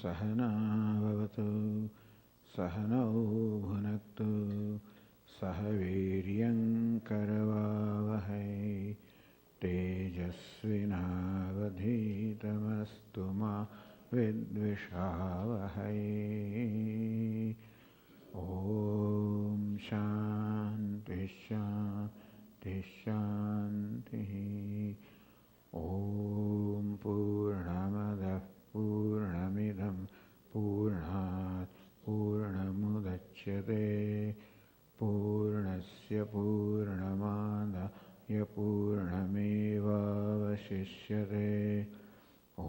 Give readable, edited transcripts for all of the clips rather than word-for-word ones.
सहना भवतु सहनौ भुनक्तु सह वीर्यं करवावहै तेजस्विनावधीतमस्तु मा विद्विषावहै। ॐ शान्ति शान्ति शान्तिः। ॐ पूर्णमदः पूर्णमिदं पूर्णात् पूर्णमुदच्यते पूर्णस्य पूर्णमादाय पूर्णमेवावशिष्यते। ॐ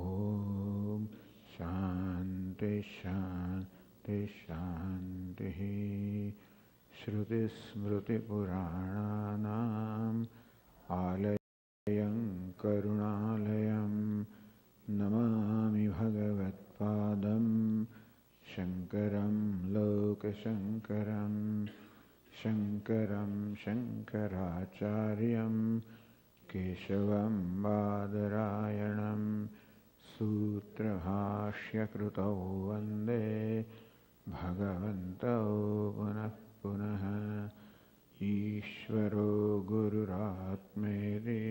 शान्ति शान्ति शान्तिः। श्रुतिस्मृतिपुराणानाम् आलयं करुणालयं नमामि भगवत्पादं शङ्करं लोकशङ्करं शङ्करं शङ्कराचार्यं केशवं बादरायणं सूत्रभाष्यकृतौ वन्दे भगवन्तौ पुनः पुनः। ईश्वरो गुरुरात्मेति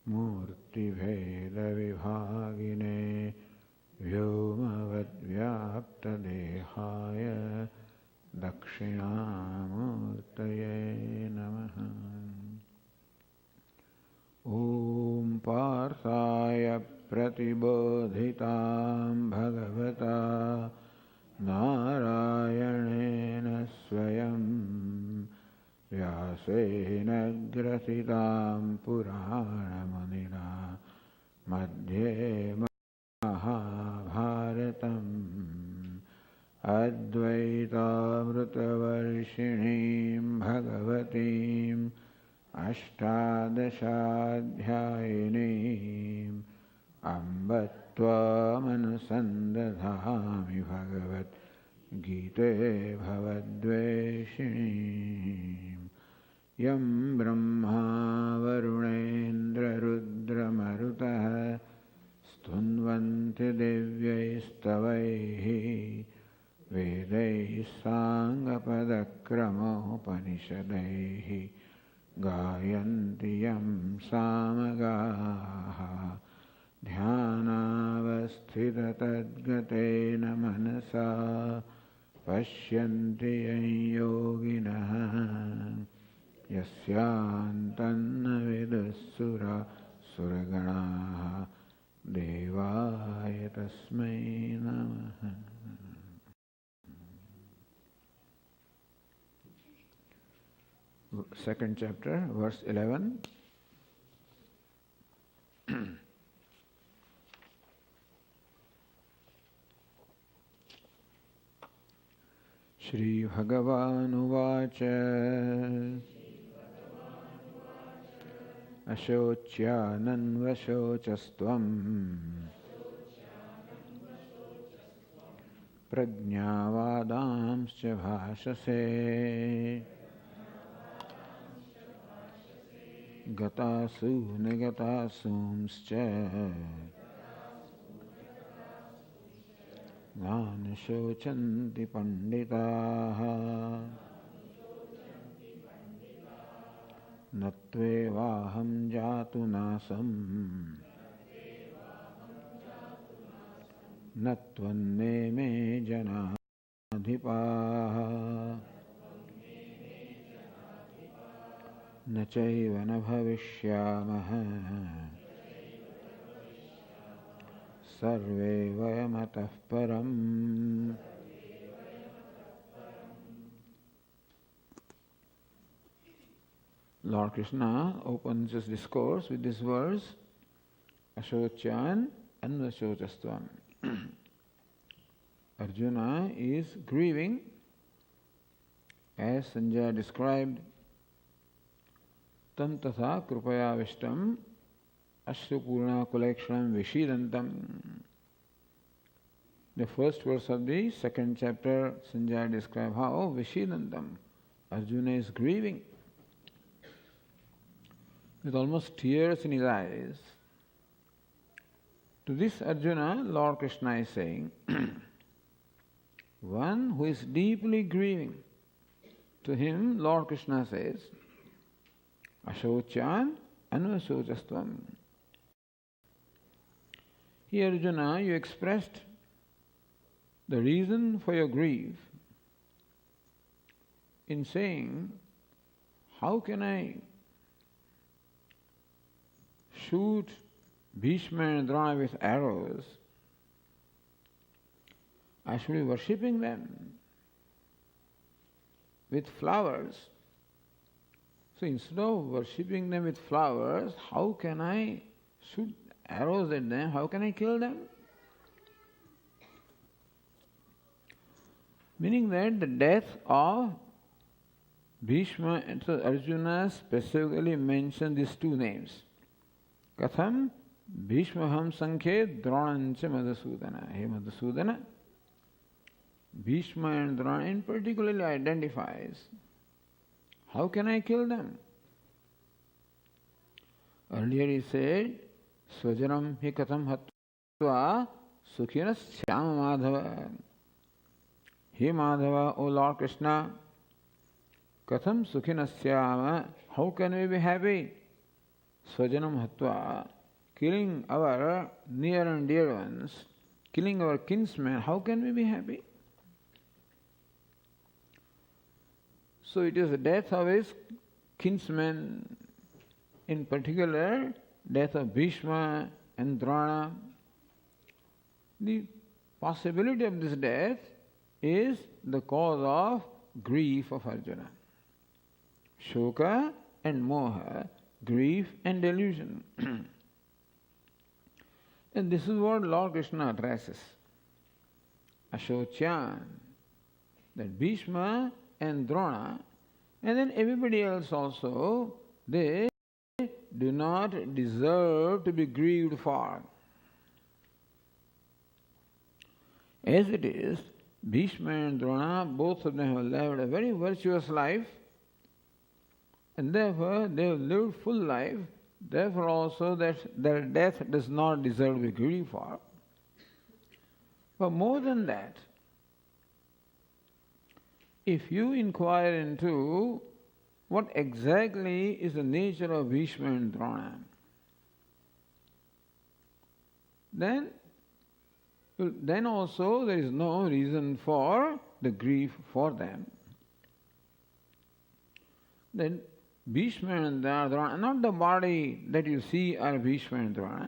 मूर्तिभेदविभागिने व्योमवद्व्याप्तदेहाय दक्षिणामूर्तये नमः। ॐ पार्थाय प्रतिबोधितां भगवता नारायणेन स्वयं व्यासेन ग्रथितां पुराणमुनिना मध्ये महाभारतम् अद्वैतामृतवर्षिणीं भगवतीम् अष्टादशाध्यायिनीम् अम्ब त्वामनुसन्दधामि भगवद्गीते भवद्वेषिणीम्। यं ब्रह्मा वरुणेन्द्ररुद्रमरुतः स्तुन्वन्ति दिव्यैस्तवैः वेदैः साङ्गपदक्रमोपनिषदैः गायन्ति यं सामगाः। ध्यानावस्थिततद्गतेन मनसा पश्यन्ति यं योगिनः यस्यान्तन्न विदुःसुरगणाः देवाय तस्मै नमः। Second chapter, verse 11. Shri Bhagavanuvāca Ashocyananvashocastvam Prajñāvādāṃsca bhāṣase Gatāsu negatāsumsca Nānashochanti panditāः Natvevāham jātu nāsam Natvanne me janādhipāः न चैव न भविष्यामः सर्वे वयमतः परम्। Lord Krishna opens his discourse with this verse, Ashocyan Anvashocastvam. Arjuna is grieving, as Sanjaya described, Tam tatha krupaya vishtam Ashrupurna Kulekshanam Vishidantam. The first verse of the second chapter, Sanjaya describes how Vishidantam, Arjuna is grieving with almost tears in his eyes To this Arjuna, Lord Krishna is saying, one who is deeply grieving, to him Lord Krishna says, Ashochan anvasocastvam. Here Arjuna, you expressed the reason for your grief in saying, how can I shoot Bhishma and Drona with arrows? I should be worshipping them with flowers. So instead of worshipping them with flowers, how can I shoot arrows at them? How can I kill them? Meaning that the death of Bhishma, and so Arjuna specifically mentioned these two names. Katham Bhishmaham Sankhe Dronancha Madhusudana. Hey Madhusudana, Bhishma and Drona in particularly identifies. How can I kill them? Earlier he said, Swajanam hi katham hatva sukhinas syama madhava. He Madhava, O Lord Krishna, katham sukhinas syama, how can we be happy? Swajanam hatva, killing our near and dear ones, killing our kinsmen, how can we be happy? So it is the death of his kinsmen, in particular, death of Bhishma and Drona. The possibility of this death is the cause of grief of Arjuna. Shoka and moha, grief and delusion. And this is what Lord Krishna addresses. Ashochan, that Bhishma and Drona, and then everybody else also, they do not deserve to be grieved for. As it is, Bhishma and Drona, both of them have lived a very virtuous life, and therefore they have lived full life, therefore also that their death does not deserve to be grieved for. But more than that, if you inquire into what exactly is the nature of Bhishma and Drona, then also there is no reason for the grief for them. Then Bhishma and Drona, not the body that you see are Bhishma and Drona.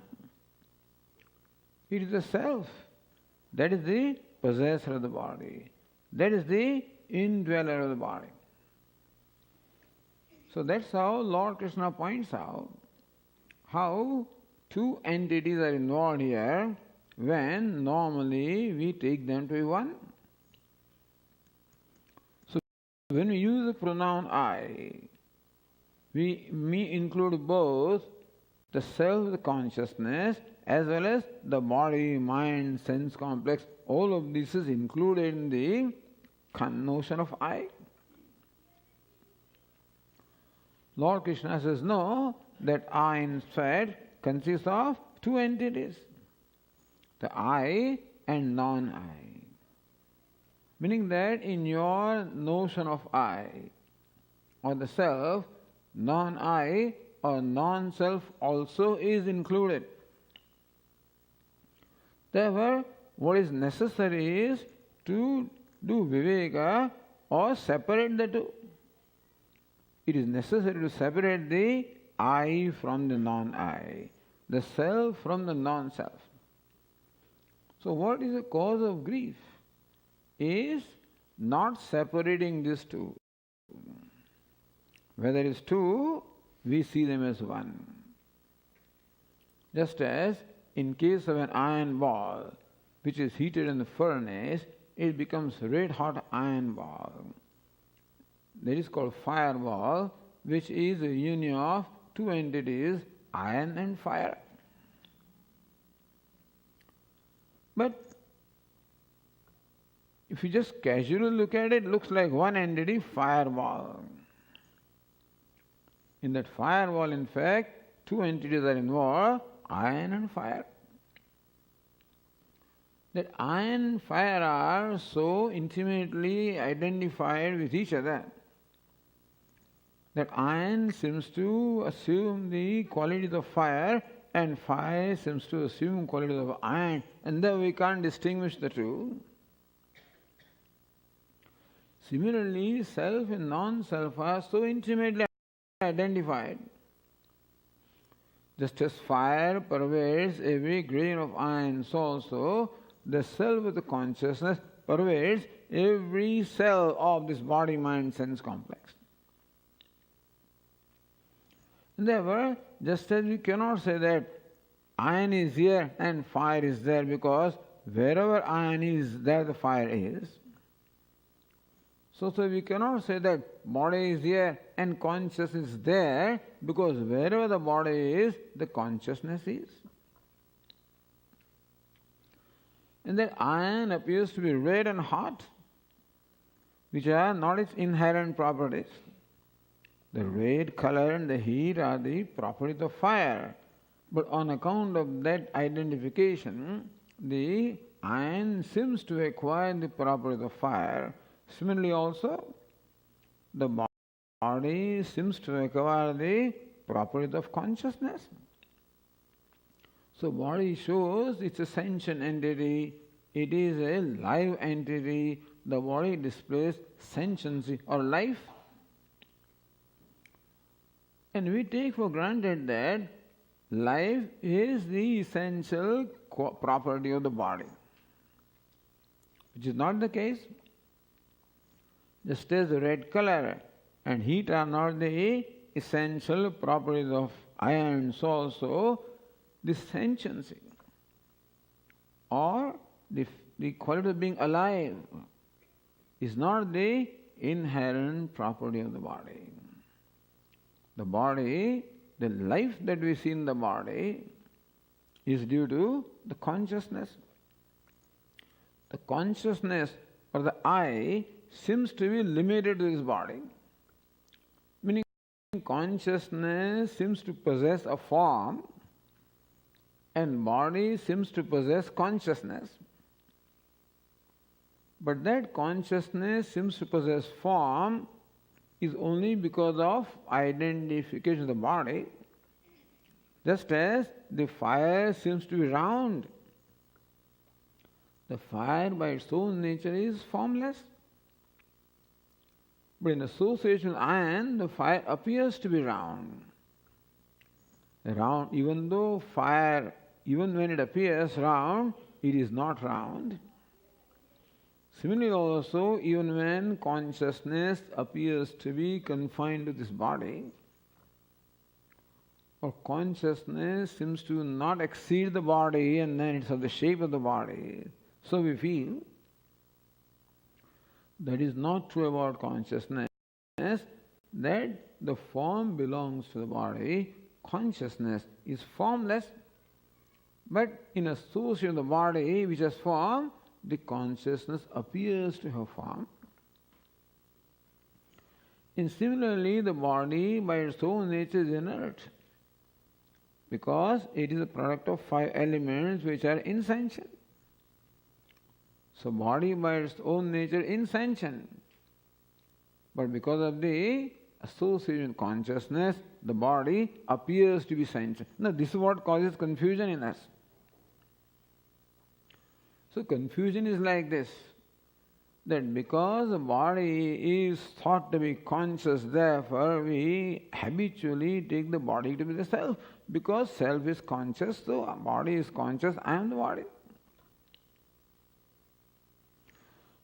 It is the self. That is the possessor of the body. That is the indweller of the body. So that's how Lord Krishna points out how two entities are involved here when normally we take them to be one. So when we use the pronoun I, we include both the self, the consciousness, as well as the body, mind, sense complex. All of this is included in the notion of I. Lord Krishna says, no, that I in fact consists of two entities, the I and non-I. Meaning that in your notion of I or the self, non-I or non-self also is included. Therefore, what is necessary is to do viveka or separate the two. It is necessary to separate the I from the non-I, the self from the non-self. So what is the cause of grief? Is not separating these two. Whether it's two, we see them as one. Just as in case of an iron ball, which is heated in the furnace, it becomes red hot iron ball. That is called fireball, which is a union of two entities, iron and fire. But if you just casually look at it, it looks like one entity, fireball. In that fireball, in fact, two entities are involved, iron and fire. that I and fire are so intimately identified with each other that iron seems to assume the qualities of fire and fire seems to assume qualities of iron, and then we can't distinguish the two. Similarly, self and non-self are so intimately identified. Just as fire pervades every grain of iron, so also the self with the consciousness pervades every cell of this body, mind, sense complex. And therefore, just as we cannot say that iron is here and fire is there, because wherever iron is, there the fire is. So we cannot say that body is here and consciousness is there, because wherever the body is, the consciousness is. And that iron appears to be red and hot, which are not its inherent properties. The red color and the heat are the properties of fire. But on account of that identification, the iron seems to acquire the properties of fire. Similarly also, the body seems to acquire the properties of consciousness. So body shows it's a sentient entity, it is a live entity, the body displays sentiency or life. And we take for granted that life is the essential property of the body, which is not the case. Just as the red color and heat are not the essential properties of iron, so also the sentiency or the quality of being alive is not the inherent property of the body. The body, the life that we see in the body is due to the consciousness. The consciousness or the I seems to be limited to this body. Meaning consciousness seems to possess a form and body seems to possess consciousness. But that consciousness seems to possess form is only because of identification of the body, just as the fire seems to be round. The fire by its own nature is formless. But in association with iron, the fire appears to be round. Round, even though fire, even when it appears round, it is not round. Similarly also, even when consciousness appears to be confined to this body, or consciousness seems to not exceed the body and then it's of the shape of the body, so we feel that is not true about consciousness, that the form belongs to the body, consciousness is formless, but in association with the body which has form, the consciousness appears to have form. And similarly, the body by its own nature is inert, because it is a product of 5 elements which are insentient. So body by its own nature insentient, but because of the association with consciousness, the body appears to be sentient. Now this is what causes confusion in us. So confusion is like this, that because the body is thought to be conscious, therefore we habitually take the body to be the self. Because self is conscious, so body is conscious, I am the body.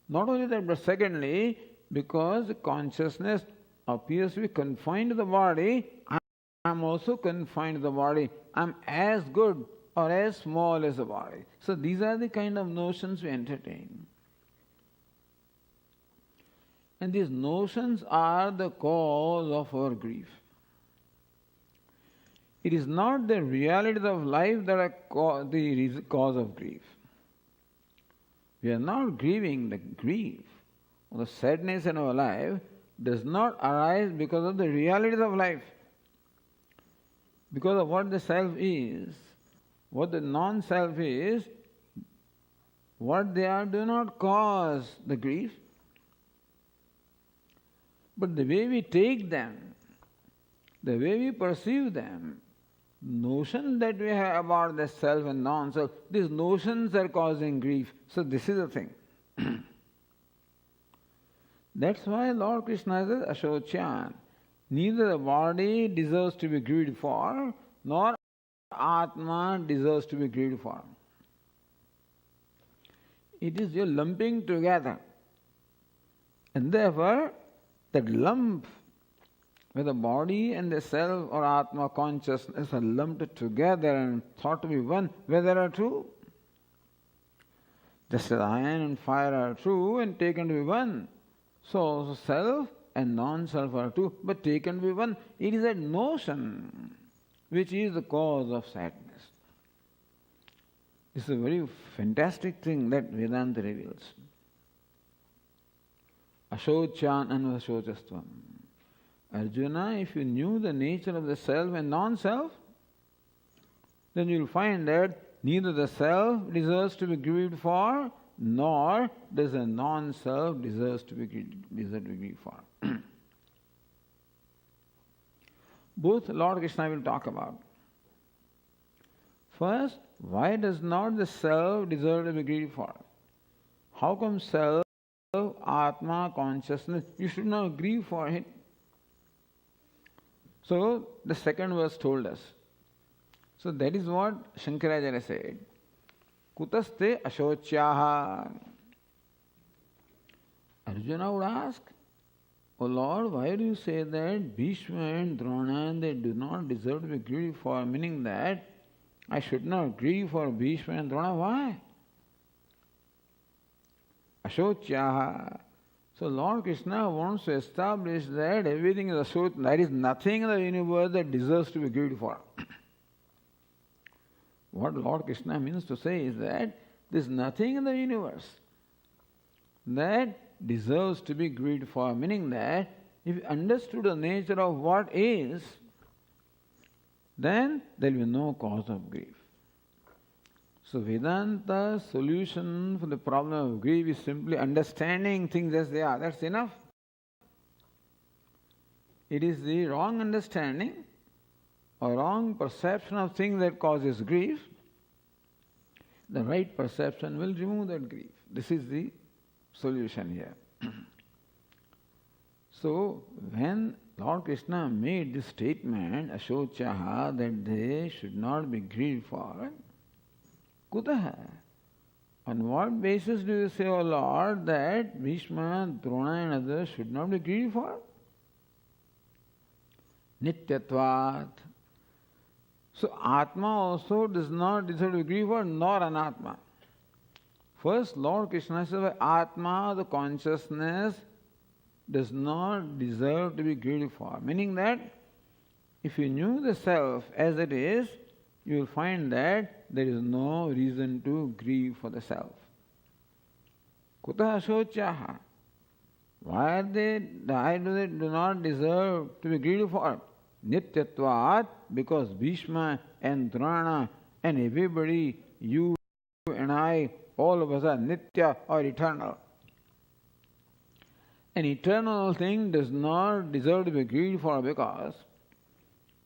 Not only that, but secondly, because consciousness appears to be confined to the body, I am also confined to the body. I am as good or as small as the body. So these are the kind of notions we entertain. And these notions are the cause of our grief. It is not the realities of life that are the cause of grief. We are not grieving. The grief or the sadness in our life does not arise because of the realities of life, because of what the self is. What the non-self is, What they are do not cause the grief, but the way we take them, the way we perceive them, notions that we have about the self and non-self, these notions are causing grief. So this is the thing. That's why Lord Krishna says, Ashocyan, neither the body deserves to be grieved for, nor Atma deserves to be grieved for. It is your lumping together. And therefore, that lump where the body and the self or Atma consciousness are lumped together and thought to be one, where there are two. Just as iron and fire are two and taken to be one, so self and non-self are two, but taken to be one. It is that notion which is the cause of sadness. It's a very fantastic thing that Vedanta reveals. Ashocyan and Ashocastvam. Arjuna, if you knew the nature of the self and non-self, then you will find that neither the self deserves to be grieved for, nor does the non-self deserve to be grieved for. Both Lord Krishna will talk about. First, why does not the self deserve to be grieved for? How come self, Atma, consciousness, you should not grieve for it? So, the second verse told us. So, that is what Shankaracharya said. Kutaste ashocyaha. Arjuna would ask, O Lord, why do you say that Bhishma and Drona, they do not deserve to be grieved for? Meaning that I should not grieve for Bhishma and Drona. Why? Ashocyaha. So Lord Krishna wants to establish that everything is ashoch, there is nothing in the universe that deserves to be grieved for. What Lord Krishna means to say is that there is nothing in the universe that deserves to be grieved for, meaning that if you understood the nature of what is, then there will be no cause of grief. So Vedanta's solution for the problem of grief is simply understanding things as they are. That's enough. It is the wrong understanding or wrong perception of things that causes grief. The right perception will remove that grief. This is the solution here. So when Lord Krishna made this statement, Ashocyaha, that they should not be grieved for, Kutaha? On what basis do you say, O Lord, that Bhishma, Drona and others should not be grieved for? Nityatvat. So Atma also does not deserve to be grieved for, nor Anatma. First, Lord Krishna says, Atma, the consciousness, does not deserve to be grieved for. Meaning that if you knew the self as it is, you will find that there is no reason to grieve for the self. Kuta ashocyaha. Why do they do not deserve to be grieved for? Nityatvat, because Bhishma and Drona and everybody, you and I, all of us are nitya or eternal. An eternal thing does not deserve to be grieved for because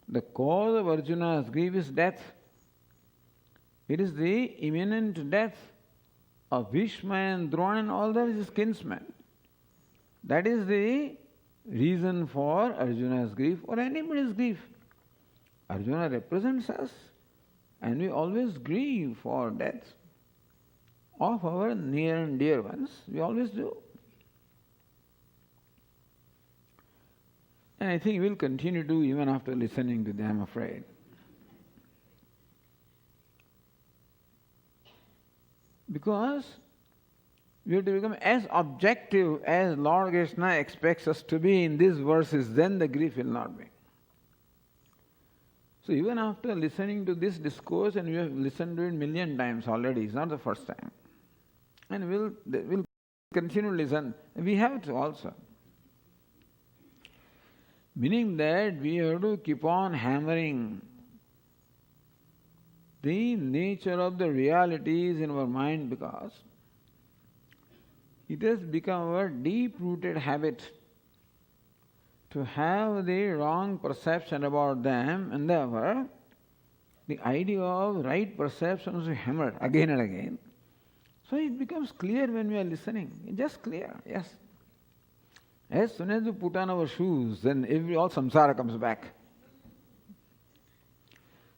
the cause of Arjuna's grief is death. It is the imminent death of Bhishma and Drona and all that is his kinsmen. That is the reason for Arjuna's grief or anybody's grief. Arjuna represents us and we always grieve for death of our near and dear ones. We always do. And I think we'll continue to even after listening to them, I'm afraid. Because we have to become as objective as Lord Krishna expects us to be in these verses, then the grief will not be. So even after listening to this discourse, and we have listened to it 1,000,000 times already, it's not the first time. And we'll continue to listen. We have to also. Meaning that we have to keep on hammering the nature of the realities in our mind because It has become a deep-rooted habit to have the wrong perception about them, and therefore the idea of right perception is hammered again and again. So it becomes clear when we are listening. It's just clear, yes. As soon as we put on our shoes, then all samsara comes back.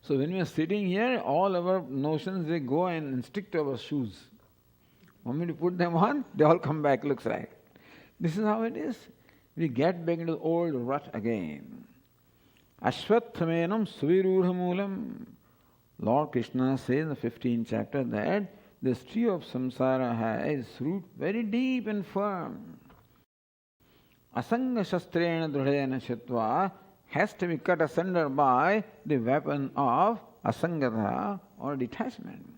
So when we are sitting here, all our notions, they go and stick to our shoes. The moment you put them on, they all come back, looks like. This is how it is. We get back into the old rut again. Ashwatthaменam suvirudhamulam. Lord Krishna says in the 15th chapter that this tree of samsara has root very deep and firm. Asanga shastrena dhrudena shatva has to be cut asunder by the weapon of asangata or detachment.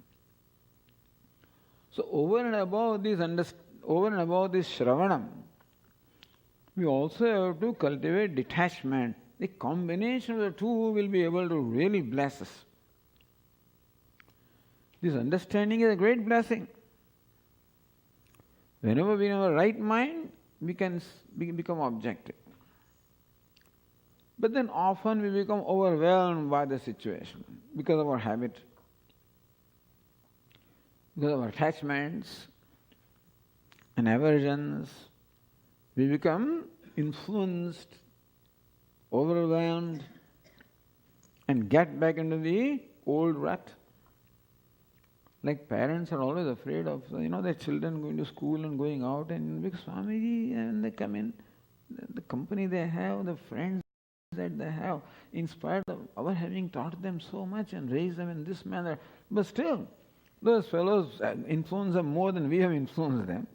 So over and above this shravanam, we also have to cultivate detachment. The combination of the two will be able to really bless us. This understanding is a great blessing. Whenever we have a right mind, we can become objective. But then often we become overwhelmed by the situation because of our habit, because of our attachments and aversions. We become influenced, overwhelmed, and get back into the old rut. Like parents are always afraid of, their children going to school and going out, and because Swamiji, and they come in, the company they have, the friends that they have, in spite of our having taught them so much and raised them in this manner, but still, those fellows influence them more than we have influenced them.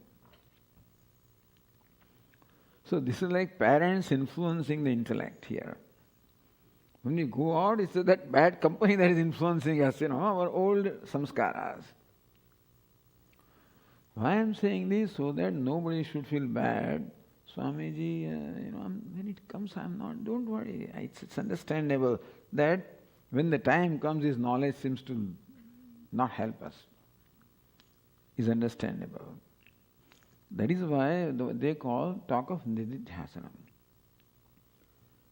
So this is like parents influencing the intellect here. When we go out, it's that bad company that is influencing us, our old samskaras. Why I am saying this? So that nobody should feel bad. Swamiji, when it comes, don't worry. It's understandable that when the time comes, this knowledge seems to not help us. It's understandable. That is why they talk of nididhyasanam.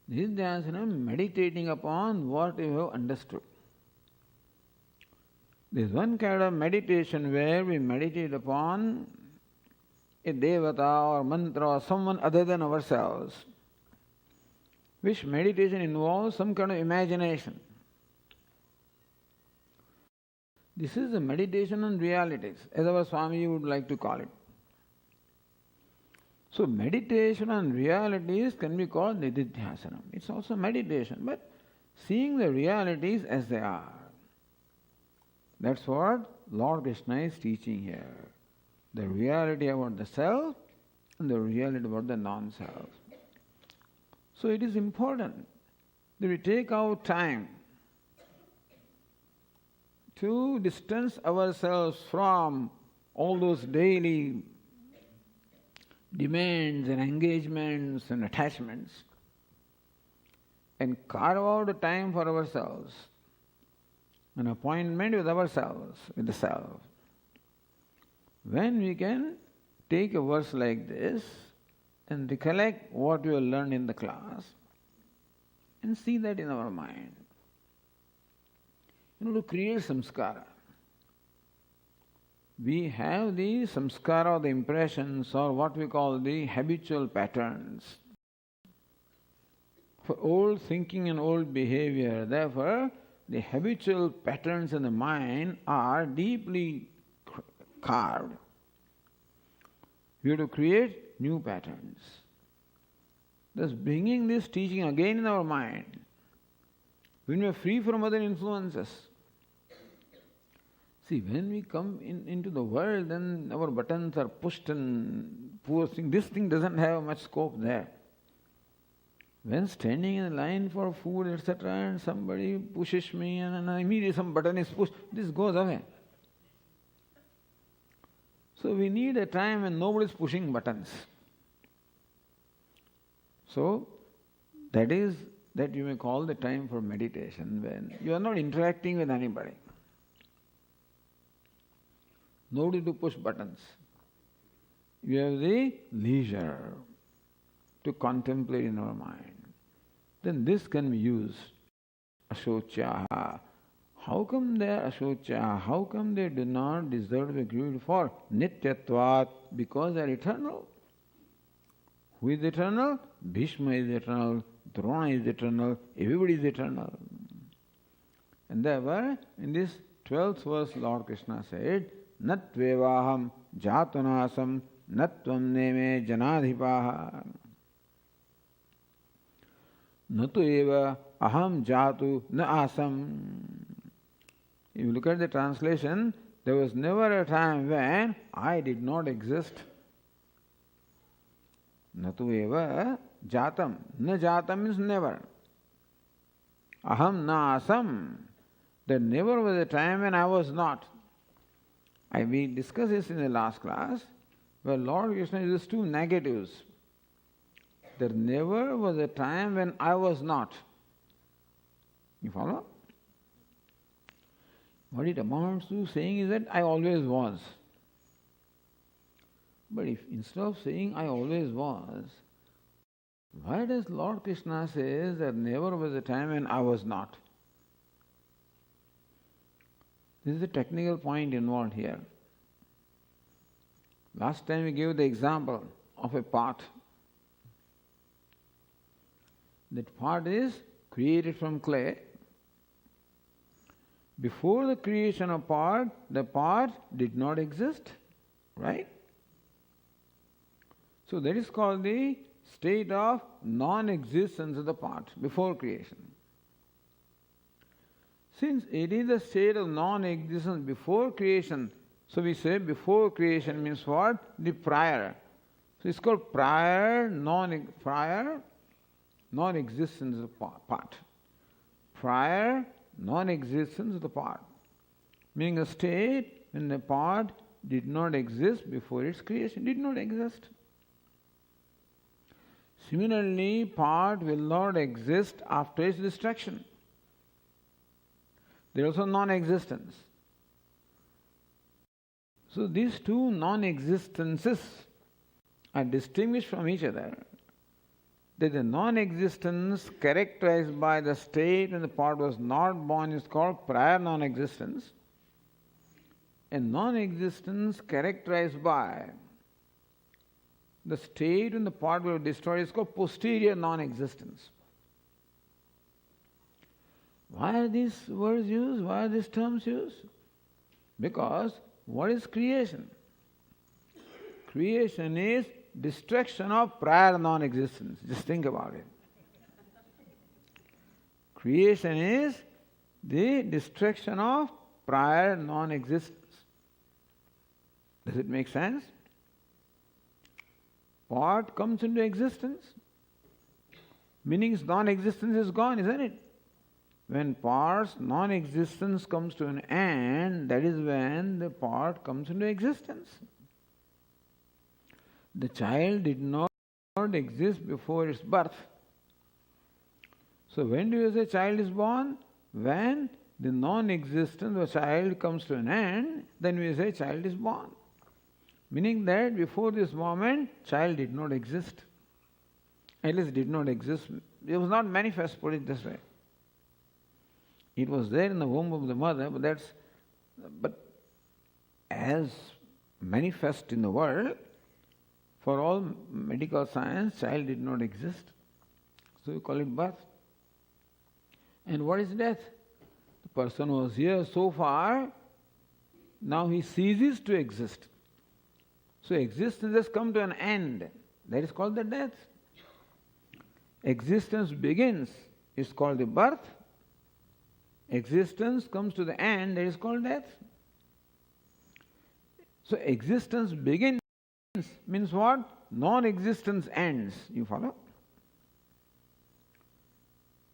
Nididhyasanam, meditating upon what you have understood. There is one kind of meditation where we meditate upon a devata or mantra or someone other than ourselves, which meditation involves some kind of imagination. This is a meditation on realities, as our Swami would like to call it. So meditation on realities can be called nididhyasanam. It's also meditation, but seeing the realities as they are. That's what Lord Krishna is teaching here. The reality about the self and the reality about the non-self. So it is important that we take our time to distance ourselves from all those daily demands and engagements and attachments, and carve out a time for ourselves, an appointment with ourselves, with the self. When we can take a verse like this and recollect what we have learned in the class and see that in our mind, to create samskara. We have the samskara or the impressions or what we call the habitual patterns for old thinking and old behavior. Therefore, the habitual patterns in the mind are deeply carved. We have to create new patterns. Thus, bringing this teaching again in our mind, when we are free from other influences. See, when we come into the world, then our buttons are pushed and poor thing. This thing doesn't have much scope there. When standing in line for food, etc., and somebody pushes me and immediately some button is pushed, this goes away. So we need a time when nobody is pushing buttons. So that you may call the time for meditation, when you are not interacting with anybody. Nobody to push buttons. you have the leisure to contemplate in our mind. Then this can be used. Ashochaha. How come they are ashochaha? How come they do not deserve to be grieved for? Nityatvat. Because they are eternal. Who is eternal? Bhishma is eternal. Drona is eternal. Everybody is eternal. And therefore, in this 12th verse, Lord Krishna said, Natvevaham jatunasam natvam neme janadhipaha. Natu eva aham jatu na asam. If you look at the translation, there was never a time when I did not exist. Natu eva jatam. Na jatam means never. Aham na asam. There never was a time when I was not. We discussed this in the last class, where Lord Krishna uses two negatives. There never was a time when I was not. You follow? What it amounts to saying is that I always was. But if instead of saying I always was, why does Lord Krishna say there never was a time when I was not? This is a technical point involved here. Last time we gave the example of a pot. That pot is created from clay. Before the creation of pot, the pot did not exist, right? So that is called the state of non-existence of the pot before creation. Since it is the state of non-existence before creation, so we say before creation means what? The prior. So it's called prior non-existence of the pot. Prior non-existence of the pot. Meaning a state when the pot did not exist before its creation, did not exist. Similarly, pot will not exist after its destruction. There is also non-existence. So these two non-existences are distinguished from each other. That the non-existence characterized by the state when the pot was not born is called prior non-existence. And non-existence characterized by the state when the pot was destroyed is called posterior non-existence. Why are these words used? Why are these terms used? Because what is creation? Creation is destruction of prior non-existence. Just think about it. Creation is the destruction of prior non-existence. Does it make sense? Pot comes into existence, meaning its non-existence is gone, isn't it? When pot's non-existence comes to an end, that is when the pot comes into existence. The child did not exist before its birth. So when do you say child is born? When the non-existence of a child comes to an end, then we say child is born. Meaning that before this moment, child did not exist. At least did not exist. It was not manifest, put it this way. It was there in the womb of the mother, but as manifest in the world, for all medical science, child did not exist. So we call it birth. And what is death? The person was here so far, now he ceases to exist. So existence has come to an end. That is called the death. Existence begins, it's called the birth. Existence comes to the end, that is called death. So existence begins means what? Non-existence ends. You follow?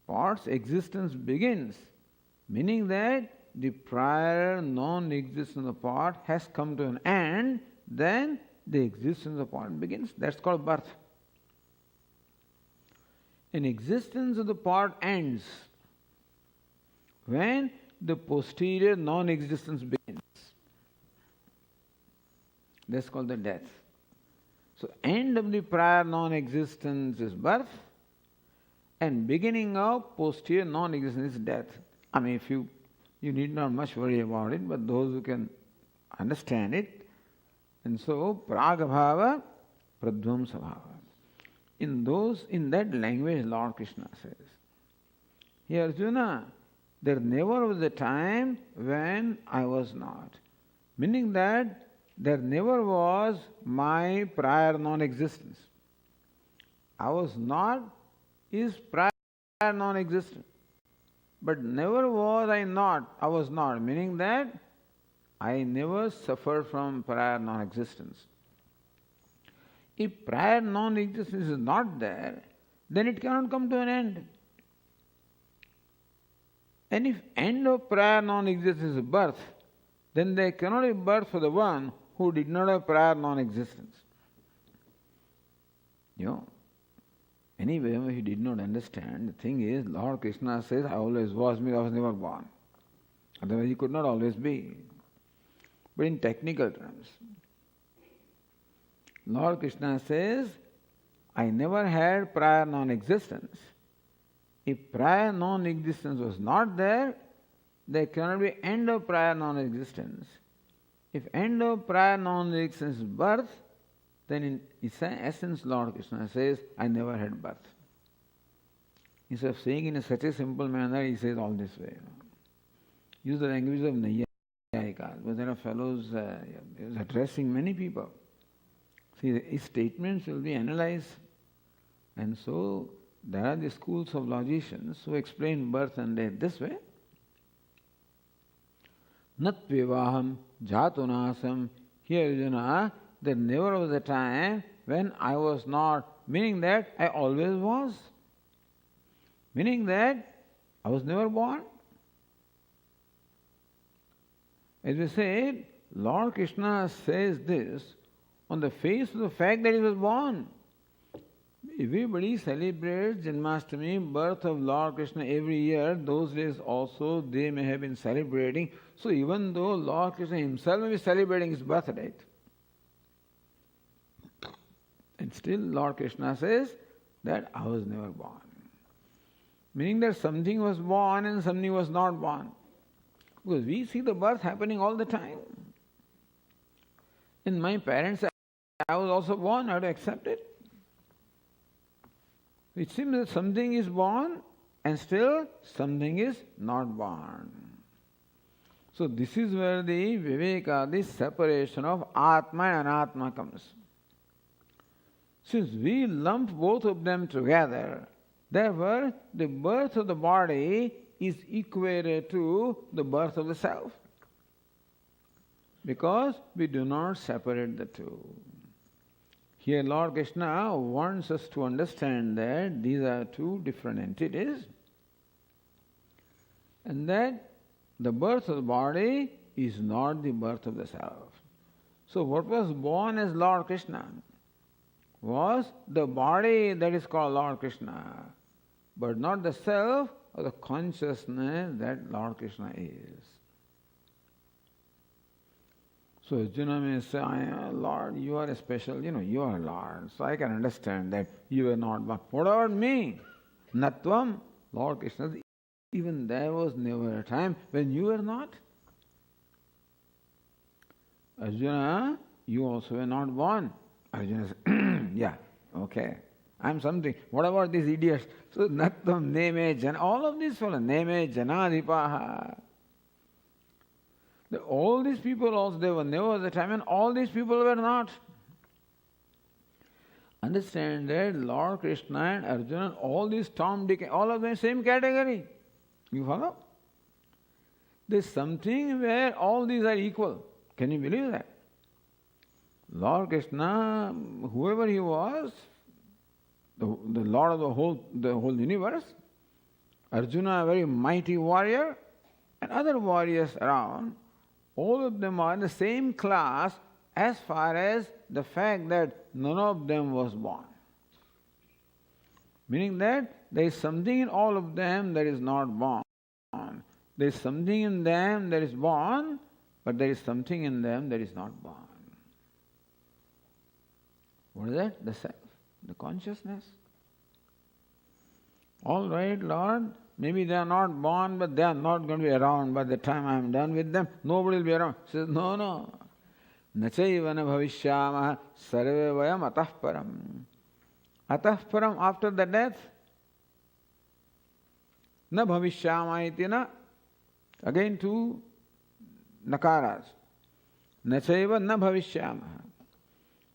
Pot's existence begins, meaning that the prior non-existence of the pot has come to an end, then the existence of the pot begins. That's called birth. And existence of the pot ends when the posterior non-existence begins. That's called the death. So end of the prior non-existence is birth, and beginning of posterior non-existence is death. I mean, if you need not much worry about it, but those who can understand it. And so, pragabhava, pradvamsabhava. In that language, Lord Krishna says, "Hey Arjuna, there never was a time when I was not." Meaning that there never was my prior non-existence. I was not is prior non-existent. But never was I not. I was not. Meaning that I never suffered from prior non-existence. If prior non-existence is not there, then it cannot come to an end. And if end of prior non-existence is birth, then there cannot be birth for the one who did not have prior non-existence. Anyway, if you did not understand, the thing is, Lord Krishna says, I always was, I was never born. Otherwise he could not always be. But in technical terms, Lord Krishna says, I never had prior non-existence. If prior non-existence was not there, there cannot be end of prior non-existence. If end of prior non-existence is birth, then in essence Lord Krishna says, I never had birth. Instead of saying in such a simple manner, he says all this way. Use the language of Nayayikas, but there are fellows he was addressing many people. See, his statements will be analyzed, and so there are the schools of logicians who explain birth and death this way. Natvivaham jatunasam. Here, Arjuna, there never was a time when I was not, meaning that I always was. Meaning that I was never born. As we said, Lord Krishna says this on the face of the fact that he was born. Everybody celebrates Janmashtami, birth of Lord Krishna every year. Those days also they may have been celebrating. So even though Lord Krishna himself may be celebrating his birth date, and still Lord Krishna says that I was never born. Meaning that something was born and something was not born. Because we see the birth happening all the time. In my parents, I was also born, I have to accept it. It seems that something is born and still something is not born. So this is where the Viveka, the separation of Atma and Anatma comes. Since we lump both of them together, therefore the birth of the body is equated to the birth of the self. Because we do not separate the two. Here Lord Krishna wants us to understand that these are two different entities and that the birth of the body is not the birth of the self. So what was born as Lord Krishna was the body that is called Lord Krishna, but not the self or the consciousness that Lord Krishna is. So Arjuna may say, Lord, you are a special, you are Lord. So I can understand that you are not. But what about me? Natvam, Lord Krishna, even there was never a time when you were not. Arjuna, you also were not born. Arjuna says, yeah, okay. I'm something. What about these idiots? So Natvam, Neme, Jana, all of these fellows, Neme, Janadipaha. All these people also, there was never the time, and all these people were not. Understand that Lord Krishna and Arjuna, all these Tom, Dick, all of them same category. You follow? There's something where all these are equal. Can you believe that? Lord Krishna, whoever he was, the Lord of the whole universe, Arjuna, a very mighty warrior, and other warriors around, all of them are in the same class as far as the fact that none of them was born. Meaning that there is something in all of them that is not born. There is something in them that is born, but there is something in them that is not born. What is that? The self, the consciousness. All right, Lord, maybe they are not born, but they are not going to be around by the time I am done with them. Nobody will be around. He says, no, no. Nachaiva na bhavishyamah sarve vayam atah param. Atah param, after the death. Na bhavishyama iti na. Again two nakaras. Nachaiva na bhavishyamah.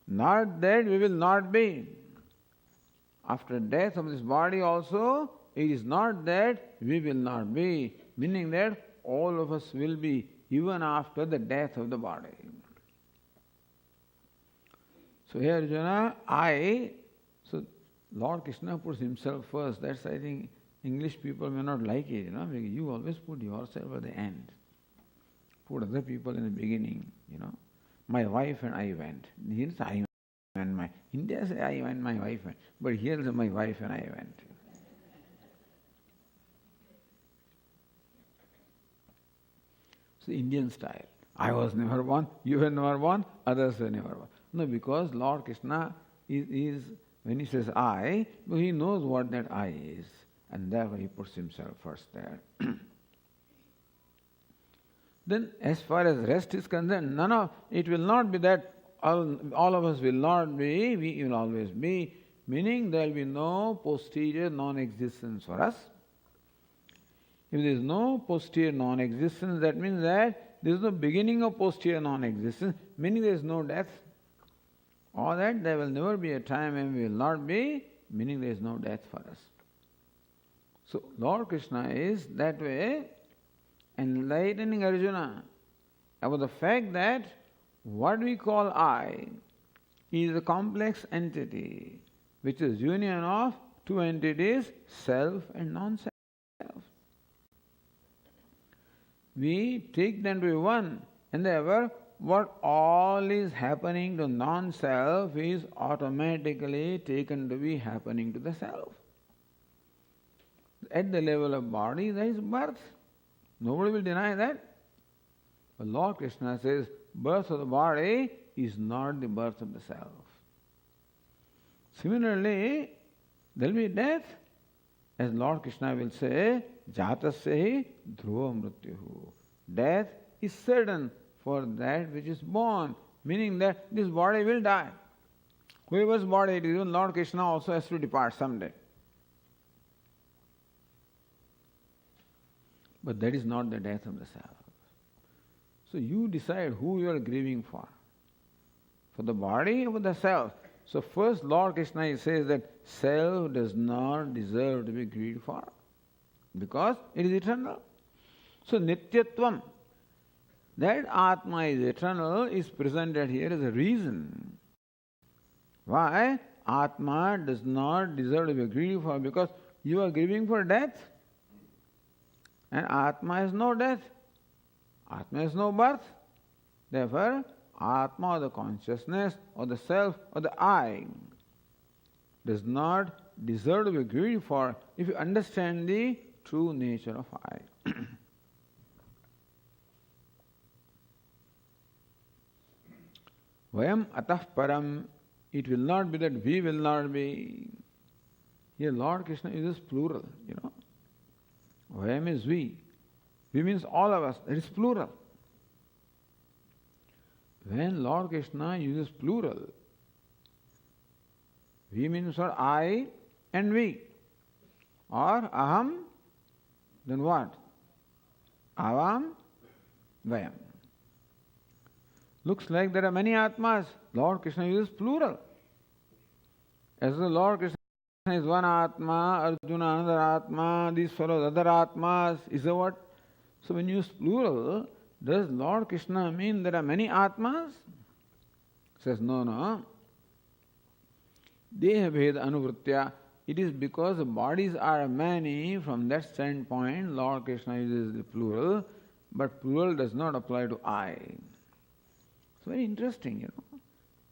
Not that we will not be. After death of this body also, it is not that we will not be, meaning that all of us will be even after the death of the body. So here Arjuna, so Lord Krishna puts himself first. That's, I think, English people may not like it, because you always put yourself at the end. Put other people in the beginning, My wife and I went. Here I and my India says I and my wife went, but here is my wife and I went. So Indian style. I was never born, you were never born, others were never born. No, because Lord Krishna is when he says I, he knows what that I is, and therefore he puts himself first there. Then as far as rest is concerned, it will not be that all of us will not be, we will always be, meaning there will be no posterior non-existence for us. If there is no posterior non-existence, that means that there is no beginning of posterior non-existence, meaning there is no death. Or that there will never be a time when we will not be, meaning there is no death for us. So Lord Krishna is that way enlightening Arjuna about the fact that what we call I is a complex entity, which is union of two entities, self and non-self. We take them to be one, and therefore what all is happening to non-self is automatically taken to be happening to the self. At the level of body, there is birth. Nobody will deny that. But Lord Krishna says, birth of the body is not the birth of the self. Similarly, there will be death. As Lord Krishna will say, Jatasya dhruva mrityuhu. Death is certain for that which is born, meaning that this body will die. Whoever's body it is, even Lord Krishna also has to depart someday. But that is not the death of the self. So you decide who you are grieving for the body or for the self. So first Lord Krishna says that self does not deserve to be grieved for because it is eternal. So Nityatvam, that Atma is eternal, is presented here as a reason why Atma does not deserve to be grieved for, because you are grieving for death and Atma has no death. Atma has no birth. Therefore, Atma or the consciousness or the self or the I does not deserve to be grieved for if you understand the true nature of I. Vayam atah param, it will not be that we will not be. Here Lord Krishna uses plural, Vayam is we. We means all of us, that is plural. When Lord Krishna uses plural, we means for I and we. Or aham, then what? Avam, vayam. Looks like there are many Atmas. Lord Krishna uses plural. As the Lord Krishna is one Atma, Arjuna another Atma, these fellows other Atmas, is that what? So when you use plural, does Lord Krishna mean there are many Atmas? Says no. Deha Bheda Anuvritya. It is because the bodies are many, from that standpoint Lord Krishna uses the plural, but plural does not apply to I. It's very interesting,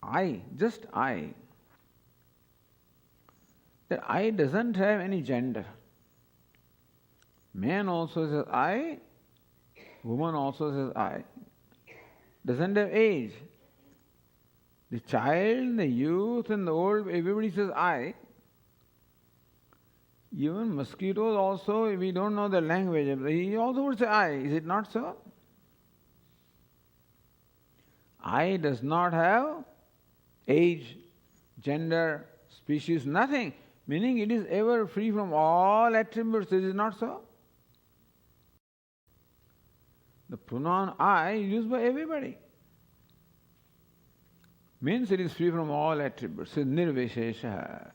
I, just I. That I doesn't have any gender. Man also says I, woman also says I. Doesn't have age. The child, the youth and the old, everybody says I. Even mosquitoes also, if we don't know the language, he also would say I. Is it not so? I does not have age, gender, species, nothing. Meaning it is ever free from all attributes. Is it not so? The pronoun I is used by everybody. Means it is free from all attributes. It is nirvishesha.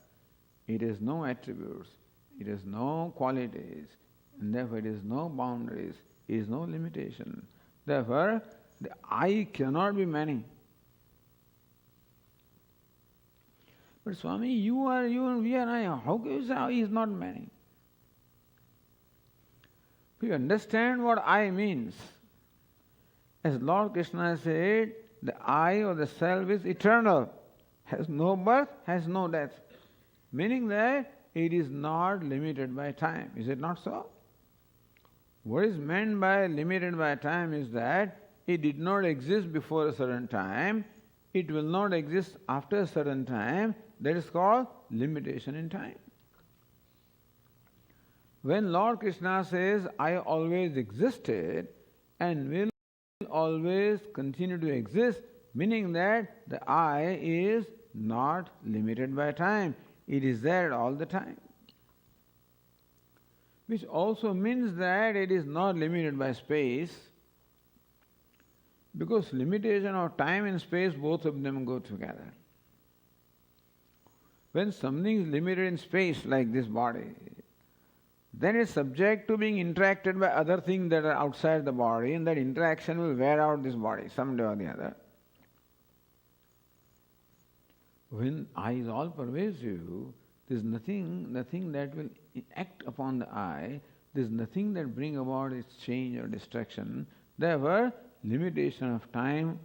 It has no attributes. It has no qualities. And therefore it has no boundaries. It is no limitation. Therefore, the I cannot be many. But Swami, you and we and I, how can you say I is not many? If you understand what I means, as Lord Krishna said, the I or the self is eternal, has no birth, has no death. Meaning that it is not limited by time. Is it not so? What is meant by limited by time is that it did not exist before a certain time, it will not exist after a certain time. That is called limitation in time. When Lord Krishna says, I always existed and will always continue to exist, meaning that the I is not limited by time. It is there all the time. Which also means that it is not limited by space, because limitation of time and space, both of them go together. When something is limited in space, like this body, then it's subject to being interacted by other things that are outside the body, and that interaction will wear out this body someday or the other. When I is all pervasive, there is nothing that will act upon the I, there is nothing that bring about its change or destruction. Therefore, limitation of time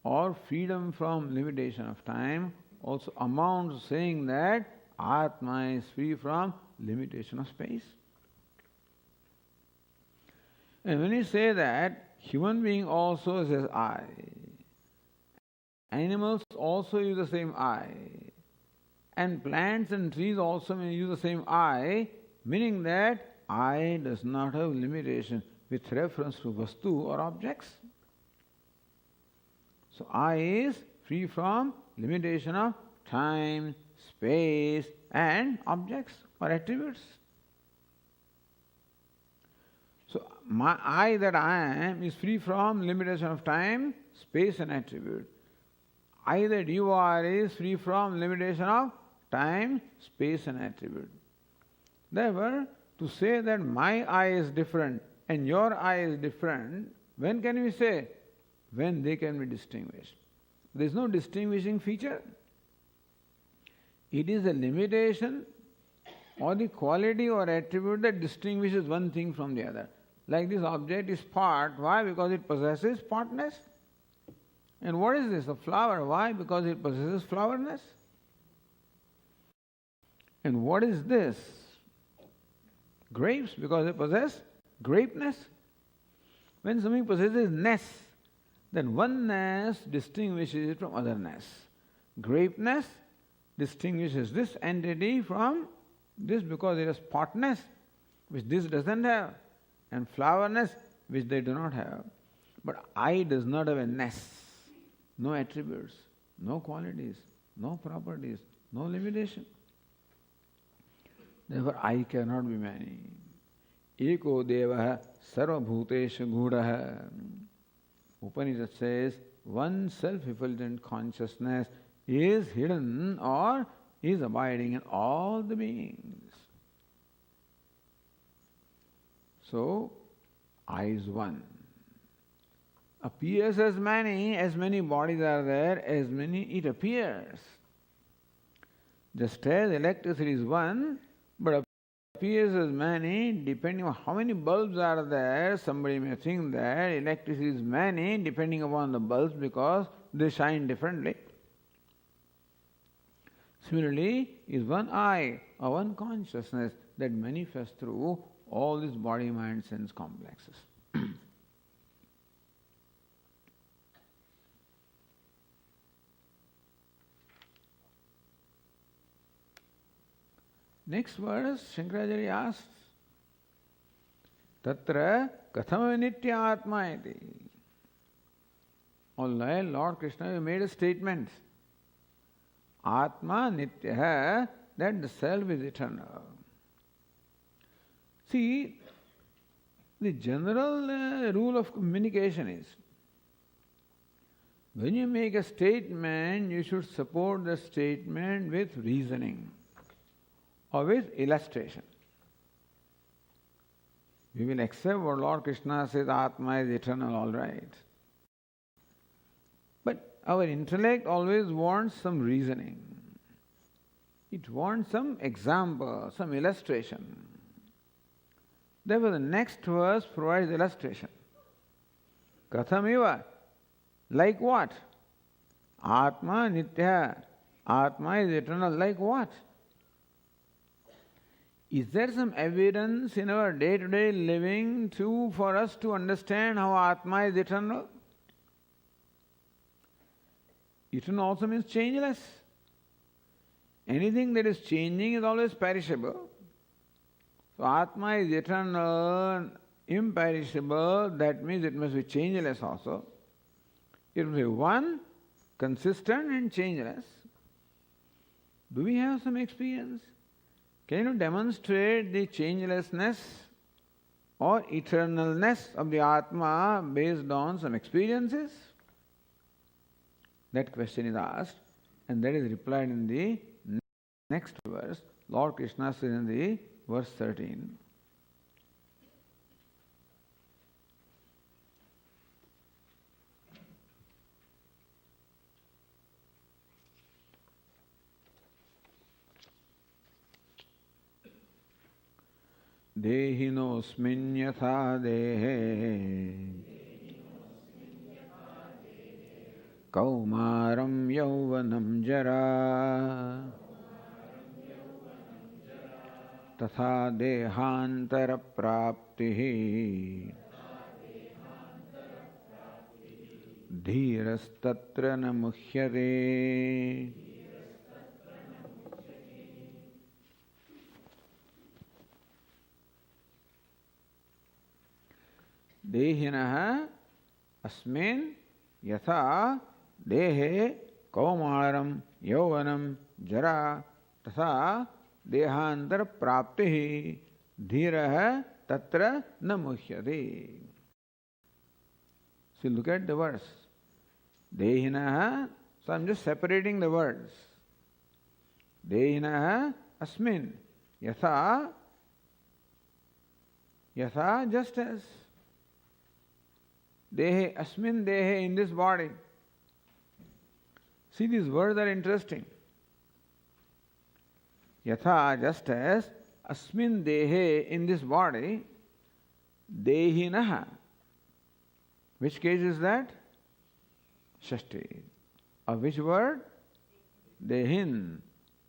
or freedom from limitation of time also amounts to saying that Atma is free from limitation of space. And when you say that, human being also says I. Animals also use the same I. And plants and trees also may use the same I, meaning that I does not have limitation with reference to vastu or objects. So I is free from limitation of time, space and objects or attributes. So my I that I am is free from limitation of time, space and attribute. I that you are is free from limitation of time, space and attribute. Therefore, to say that my I is different and your I is different, when can we say? When they can be distinguished. There is no distinguishing feature. It is a limitation or the quality or attribute that distinguishes one thing from the other. Like this object is part. Why? Because it possesses partness. And what is this? A flower. Why? Because it possesses flowerness. And what is this? Grapes, because they possess grapeness. When something possesses ness, then oneness distinguishes it from otherness. Grapeness distinguishes this entity from this because it has partness, which this doesn't have, and flowerness, which they do not have. But I does not have a ness, no attributes, no qualities, no properties, no limitation. Therefore, I cannot be many. Eko devaha sarva bhutesha gudaha. Upanishad says, one self-effulgent consciousness is hidden or is abiding in all the beings. So, I is one. Appears as many bodies are there, as many it appears. Just as electricity is one, but appears as many, depending on how many bulbs are there, somebody may think that electricity is many depending upon the bulbs because they shine differently. Similarly, is one I or one consciousness that manifests through all these body, mind, sense complexes. Next verse, Shankaracharya asks, Tatra katham nitya atma iti. Oh Lord Krishna, you made a statement. Atma nitya, that the self is eternal. See, the general rule of communication is, when you make a statement, you should support the statement with reasoning or with illustration. We will accept what Lord Krishna says, Atma is eternal, all right. But our intellect always wants some reasoning. It wants some example, some illustration. Therefore, the next verse provides illustration. Kathamiva, like what? Atma nitya, Atma is eternal, like what? Is there some evidence in our day-to-day living for us to understand how Atma is eternal? Eternal also means changeless. Anything that is changing is always perishable. So Atma is eternal, imperishable, that means it must be changeless also. It must be one, consistent and changeless. Do we have some experience? Can you demonstrate the changelessness or eternalness of the Atma based on some experiences? That question is asked, and that is replied in the next verse. Lord Krishna says in the verse 13. Dehinosmin yatha dehe kaumaram yauvanam jara tatha dehantara praptihi dhirastatra na muhyate. Dehinah asmin yatha dehe kaumaram yauvanam jara tatha dehantara praptihi dhirah tatra na muhyate. So look at the verse. Dehinah, so I'm just separating the words. Dehinah asmin yatha, yatha just as. Dehe, asmin dehe, in this body. See, these words are interesting. Yatha, just as, asmin dehe, in this body, dehinaha. Which case is that? Shashti. Of which word? Dehin.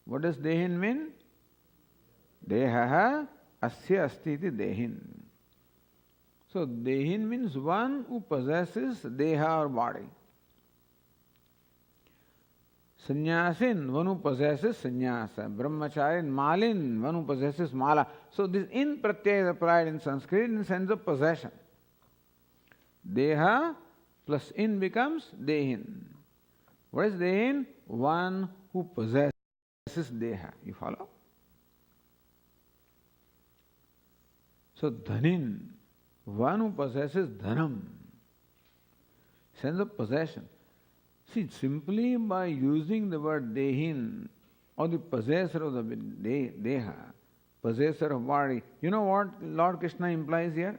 What does dehin mean? Dehaha asya astiti dehin. So, dehin means one who possesses deha or body. Sannyasin, one who possesses sannyasa. Brahmacharin, malin, one who possesses mala. So, this in pratyaya is applied in Sanskrit in the sense of possession. Deha plus in becomes dehin. What is dehin? One who possesses deha. You follow? So, dhanin. One who possesses dhanam, sense of possession. See, simply by using the word dehin or the possessor of the deha, possessor of body, you know what Lord Krishna implies here?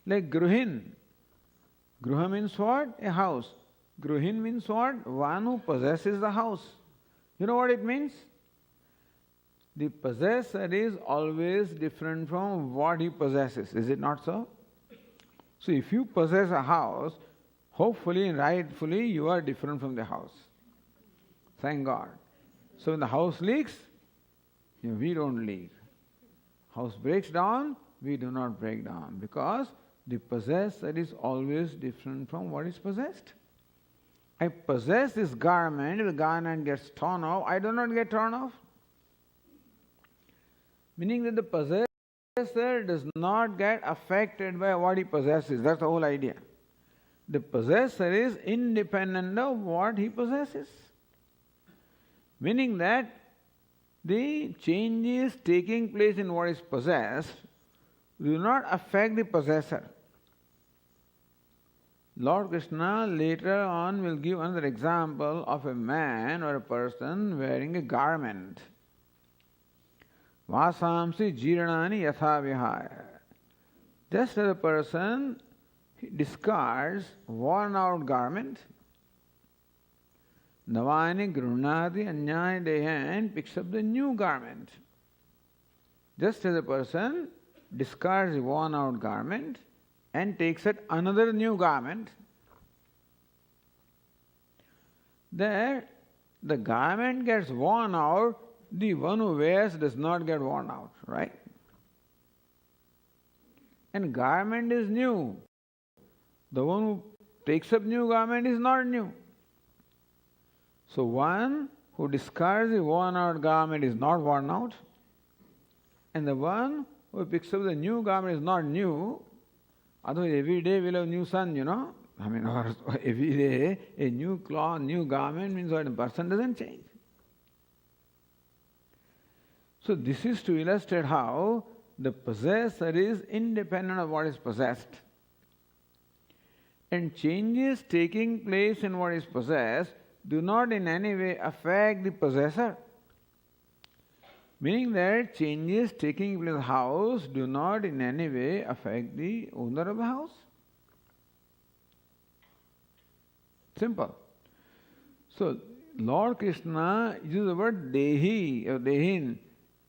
Like gruhin. Gruha means what? A house. Gruhin means what? One who possesses the house. You know what it means? The possessor is always different from what he possesses. Is it not so? So if you possess a house, hopefully and rightfully you are different from the house. Thank God. So when the house leaks, we don't leak. House breaks down, we do not break down. Because the possessor is always different from what is possessed. I possess this garment, if the garment gets torn off, I do not get torn off. Meaning that the possessor does not get affected by what he possesses. That's the whole idea. The possessor is independent of what he possesses. Meaning that the changes taking place in what is possessed do not affect the possessor. Lord Krishna later on will give another example of a man or a person wearing a garment. Vasamsi jiranani yatha vihaya. Just as a person discards worn out garment, Navani grunati anyaya deha, and picks up the new garment. Just as a person discards a worn out garment and takes up another new garment, there the garment gets worn out, the one who wears does not get worn out, right? And garment is new. The one who takes up new garment is not new. So one who discards the worn out garment is not worn out, and the one who picks up the new garment is not new. Otherwise every day we'll have new sun, or every day a new cloth, new garment means what? A person doesn't change. So this is to illustrate how the possessor is independent of what is possessed. And changes taking place in what is possessed do not in any way affect the possessor. Meaning that changes taking place in the house do not in any way affect the owner of the house. Simple. So Lord Krishna uses the word dehi or dehin,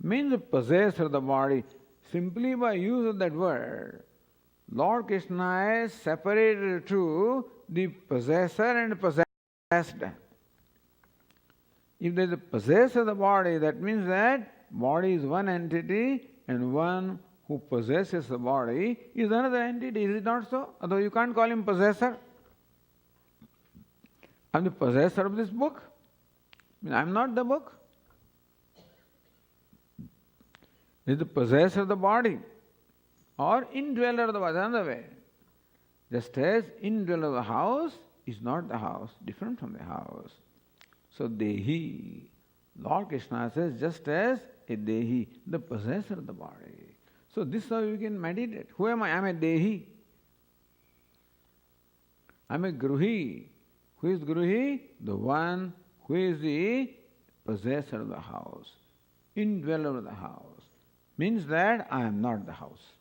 means the possessor of the body. Simply by use of that word, Lord Krishna has separated to the possessor and possessed. If there is a possessor of the body, that means that body is one entity and one who possesses the body is another entity. Is it not so? Although you can't call him possessor. I'm the possessor of this book. I'm not the book. He is the possessor of the body or indweller of the body, another way. Just as indweller of the house is not the house, different from the house. So Dehi, Lord Krishna says, just as a Dehi, the possessor of the body. So this is how you can meditate. Who am I? I am a Dehi. I am a Gruhi. Who is Gruhi? The one who is the possessor of the house, indweller of the house. Means that I am not the house.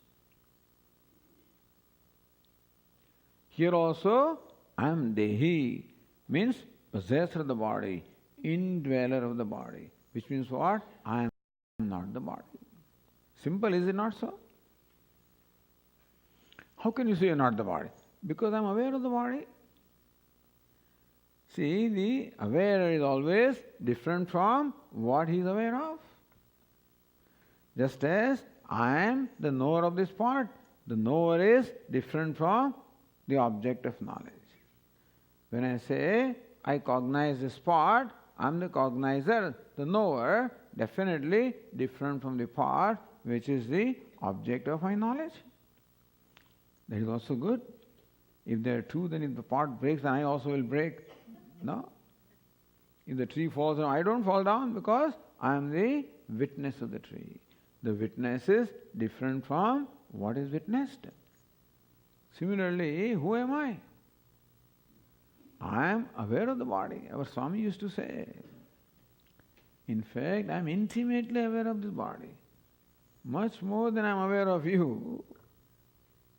Here also, I am Dehi, means possessor of the body, indweller of the body, which means what? I am not the body. Simple, is it not so? How can you say you are not the body? Because I am aware of the body. See, the aware is always different from what he is aware of. Just as I am the knower of this part, the knower is different from the object of knowledge. When I say I cognize this part, I am the cognizer, the knower, definitely different from the part which is the object of my knowledge. That is also good. If they are two, then if the part breaks, then I also will break. No. If the tree falls down, I don't fall down because I am the witness of the tree. The witness is different from what is witnessed. Similarly, who am I? I am aware of the body. Our Swami used to say. In fact, I am intimately aware of this body. Much more than I am aware of you.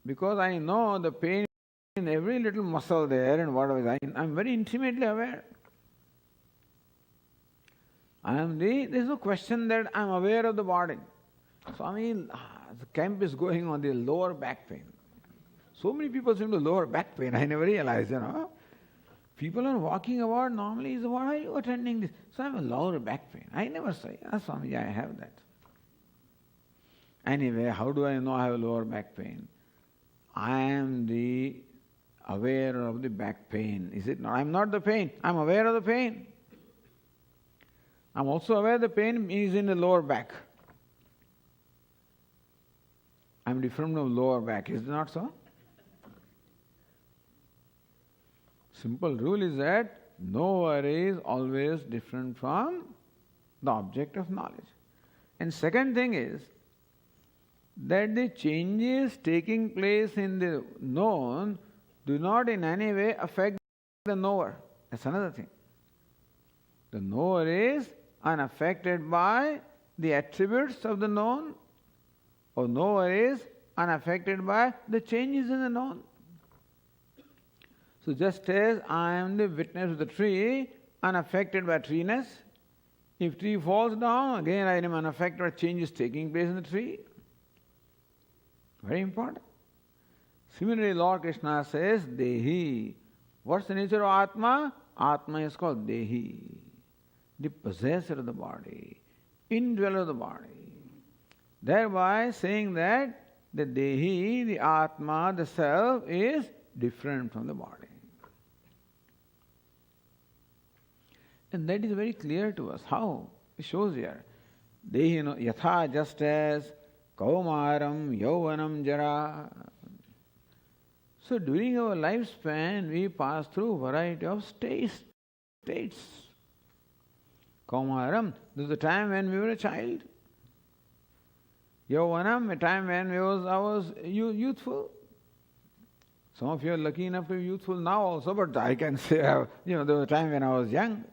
Because I know the pain in every little muscle there and whatever. I am very intimately aware. There is no question that I am aware of the body. Swami, the camp is going on the lower back pain. So many people seem to lower back pain. I never realized, People are walking about normally, why are you attending this? So I have a lower back pain. I never say, Swami, I have that. Anyway, how do I know I have a lower back pain? I am the aware of the back pain. Is it not? I am not the pain. I am aware of the pain. I am also aware the pain is in the lower back. I'm different from lower back. Is it not so? Simple rule is that knower is always different from the object of knowledge. And second thing is that the changes taking place in the known do not in any way affect the knower. That's another thing. The knower is unaffected by the attributes of the known, or knower is unaffected by the changes in the known. So just as I am the witness of the tree, unaffected by treeness, if tree falls down, again I am unaffected by changes taking place in the tree. Very important. Similarly, Lord Krishna says, Dehi. What's the nature of Atma? Atma is called Dehi, the possessor of the body, indweller of the body. Thereby saying that the Dehi, the Atma, the self, is different from the body. And that is very clear to us. How? It shows here. Dehi yatha, just as kaumaram, yauvanam, jara. So during our lifespan, we pass through a variety of states. Kaumaram, this is the time when we were a child. Yauvanam, a time when I was youthful. Some of you are lucky enough to be youthful now also, but I can say, there was a time when I was young.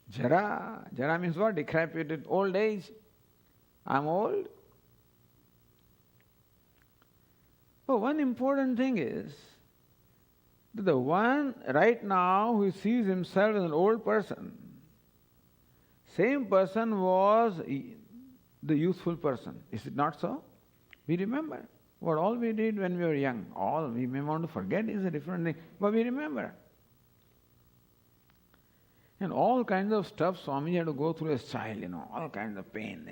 Jara. Jara means what? Decrepit, old age. I'm old. But one important thing is that the one right now who sees himself as an old person, same person was the youthful person. Is it not so? We remember what all we did when we were young. All we may want to forget is a different thing, but we remember. And all kinds of stuff Swami had to go through as child, all kinds of pain,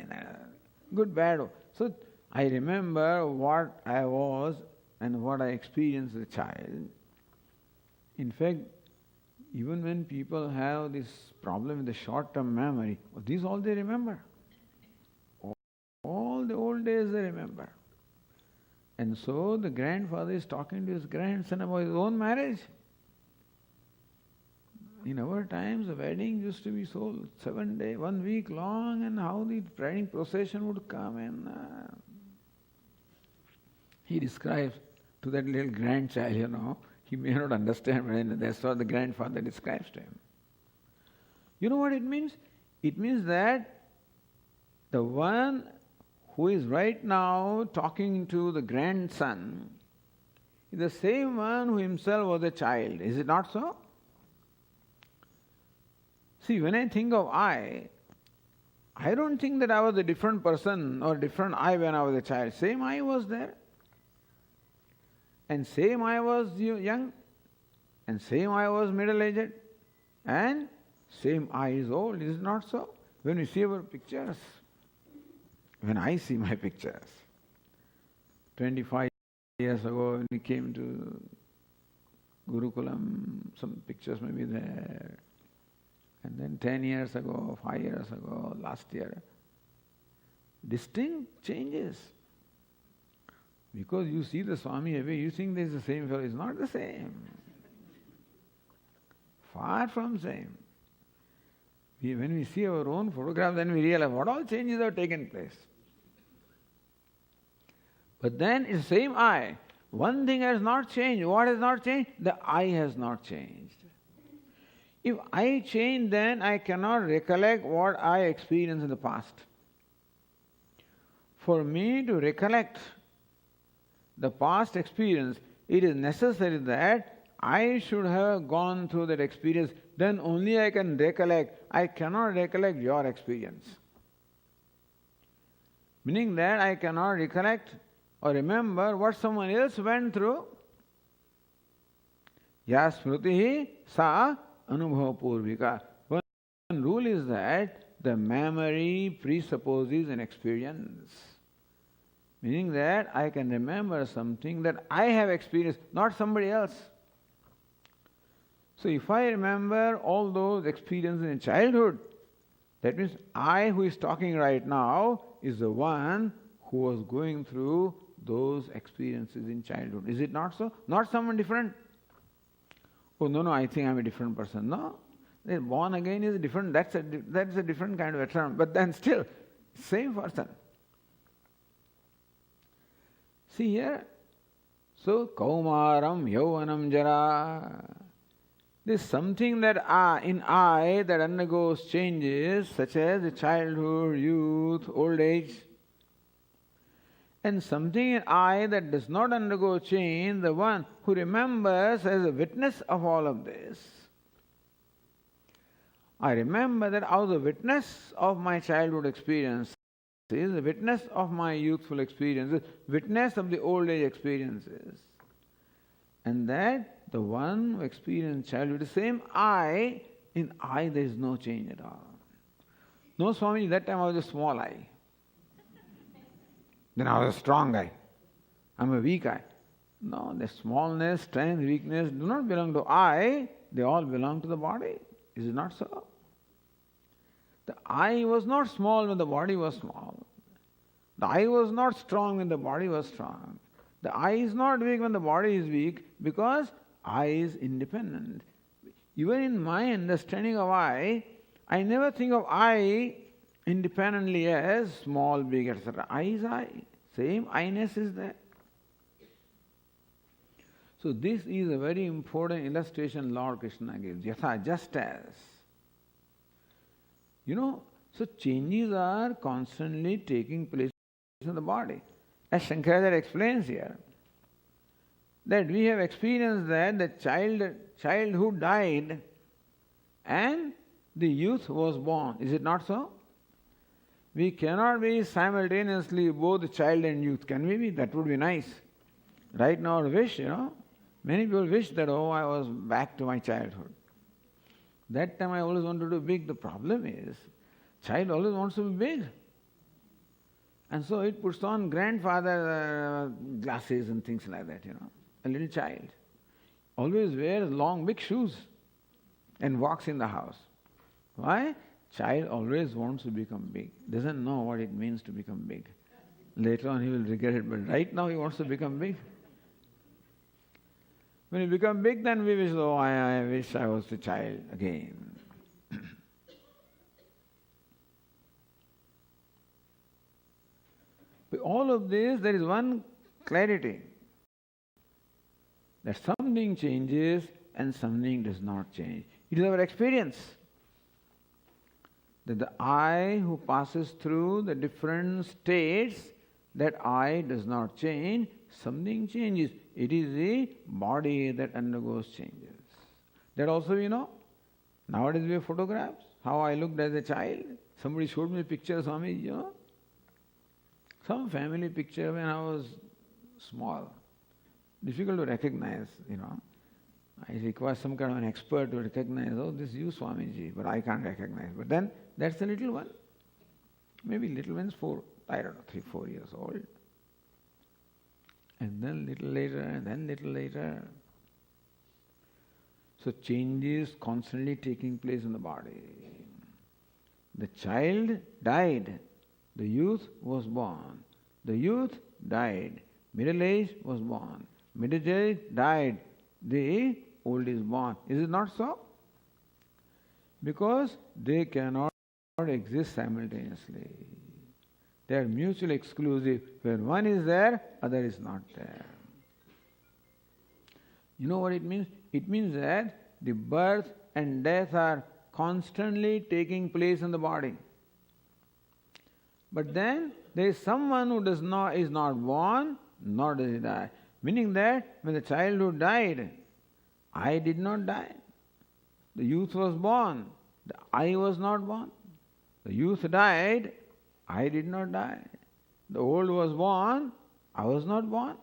good, bad. So I remember what I was and what I experienced as a child. In fact, even when people have this problem with the short-term memory, these all they remember. All the old days they remember. And so the grandfather is talking to his grandson about his own marriage. In our times, the wedding used to be so 7 days, 1 week long, and how the wedding procession would come. And he describes to that little grandchild, he may not understand, but that's what the grandfather describes to him. You know what it means? It means that the one who is right now talking to the grandson is the same one who himself was a child. Is it not so? See, when I think of I don't think that I was a different person or different I when I was a child. Same I was there. And same I was young. And same I was middle-aged. And same I is old. Is it not so? When we see our pictures, when I see my pictures, 25 years ago when we came to Gurukulam, some pictures may be there. And then 10 years ago, 5 years ago, last year, distinct changes. Because you see the Swami away, you think this is the same fellow. It's not the same. Far from same. When we see our own photograph, then we realize what all changes have taken place. But then it's the same I. One thing has not changed. What has not changed? The I has not changed. If I change, then I cannot recollect what I experienced in the past. For me to recollect the past experience, it is necessary that I should have gone through that experience. Then only I can recollect. I cannot recollect your experience. Meaning that I cannot recollect or remember what someone else went through. Ya smritihi sa anubhava purvika. One rule is that the memory presupposes an experience. Meaning that I can remember something that I have experienced, not somebody else. So if I remember all those experiences in childhood, that means I who is talking right now is the one who was going through those experiences in childhood. Is it not so? Not someone different. Oh, no, I think I'm a different person. No. Born again is different. That's a different kind of a term. But then still, same person. See here. So, Kaumaram, Yauvanam, Jara. There's something that in I that undergoes changes, such as the childhood, youth, old age. And something in I that does not undergo change, the one who remembers as a witness of all of this. I remember that I was a witness of my childhood experiences, a witness of my youthful experiences, witness of the old age experiences. And that the one who experienced childhood, the same I, in I there is no change at all. No, Swami, that time I was a small I. Then I was a strong I. I'm a weak I. No, the smallness, strength, weakness do not belong to I, they all belong to the body. Is it not so? The I was not small when the body was small. The I was not strong when the body was strong. The I is not weak when the body is weak because I is independent. Even in my understanding of I never think of I independently as small, big, etc. I is I. Same I-ness is there. So this is a very important illustration Lord Krishna gives. Yatha, just as. So changes are constantly taking place in the body. As Shankaracharya explains here, that we have experienced that the child who died and the youth was born. Is it not so? We cannot be simultaneously both child and youth. Can we be? That would be nice. Right now our wish, many people wish that, I was back to my childhood. That time I always wanted to be big. The problem is, child always wants to be big. And so it puts on grandfather glasses and things like that, A little child always wears long, big shoes and walks in the house. Why? Child always wants to become big. Doesn't know what it means to become big. Later on he will regret it, but right now he wants to become big. When you become big, then we wish, I wish I was a child again. With all of this, there is one clarity. That something changes and something does not change. It is our experience that the I who passes through the different states, that I does not change, something changes. It is the body that undergoes changes. That also we know. Nowadays we have photographs. How I looked as a child. Somebody showed me a picture, Swami, Some family picture when I was small. Difficult to recognize, I require some kind of an expert to recognize, this is you, Swamiji, but I can't recognize. But then, that's the little one. Maybe little one's 3, 4 years old. And then little later, and then little later. So changes constantly taking place in the body. The child died. The youth was born. The youth died. Middle age was born. Middle age died. The old is born. Is it not so? Because they cannot exist simultaneously. They are mutually exclusive. Where one is there, other is not there. You know what it means? It means that the birth and death are constantly taking place in the body. But then there is someone who is not born, nor does he die. Meaning that when the childhood died, I did not die. The youth was born, the I was not born. The youth died, I did not die. The old was born, I was not born.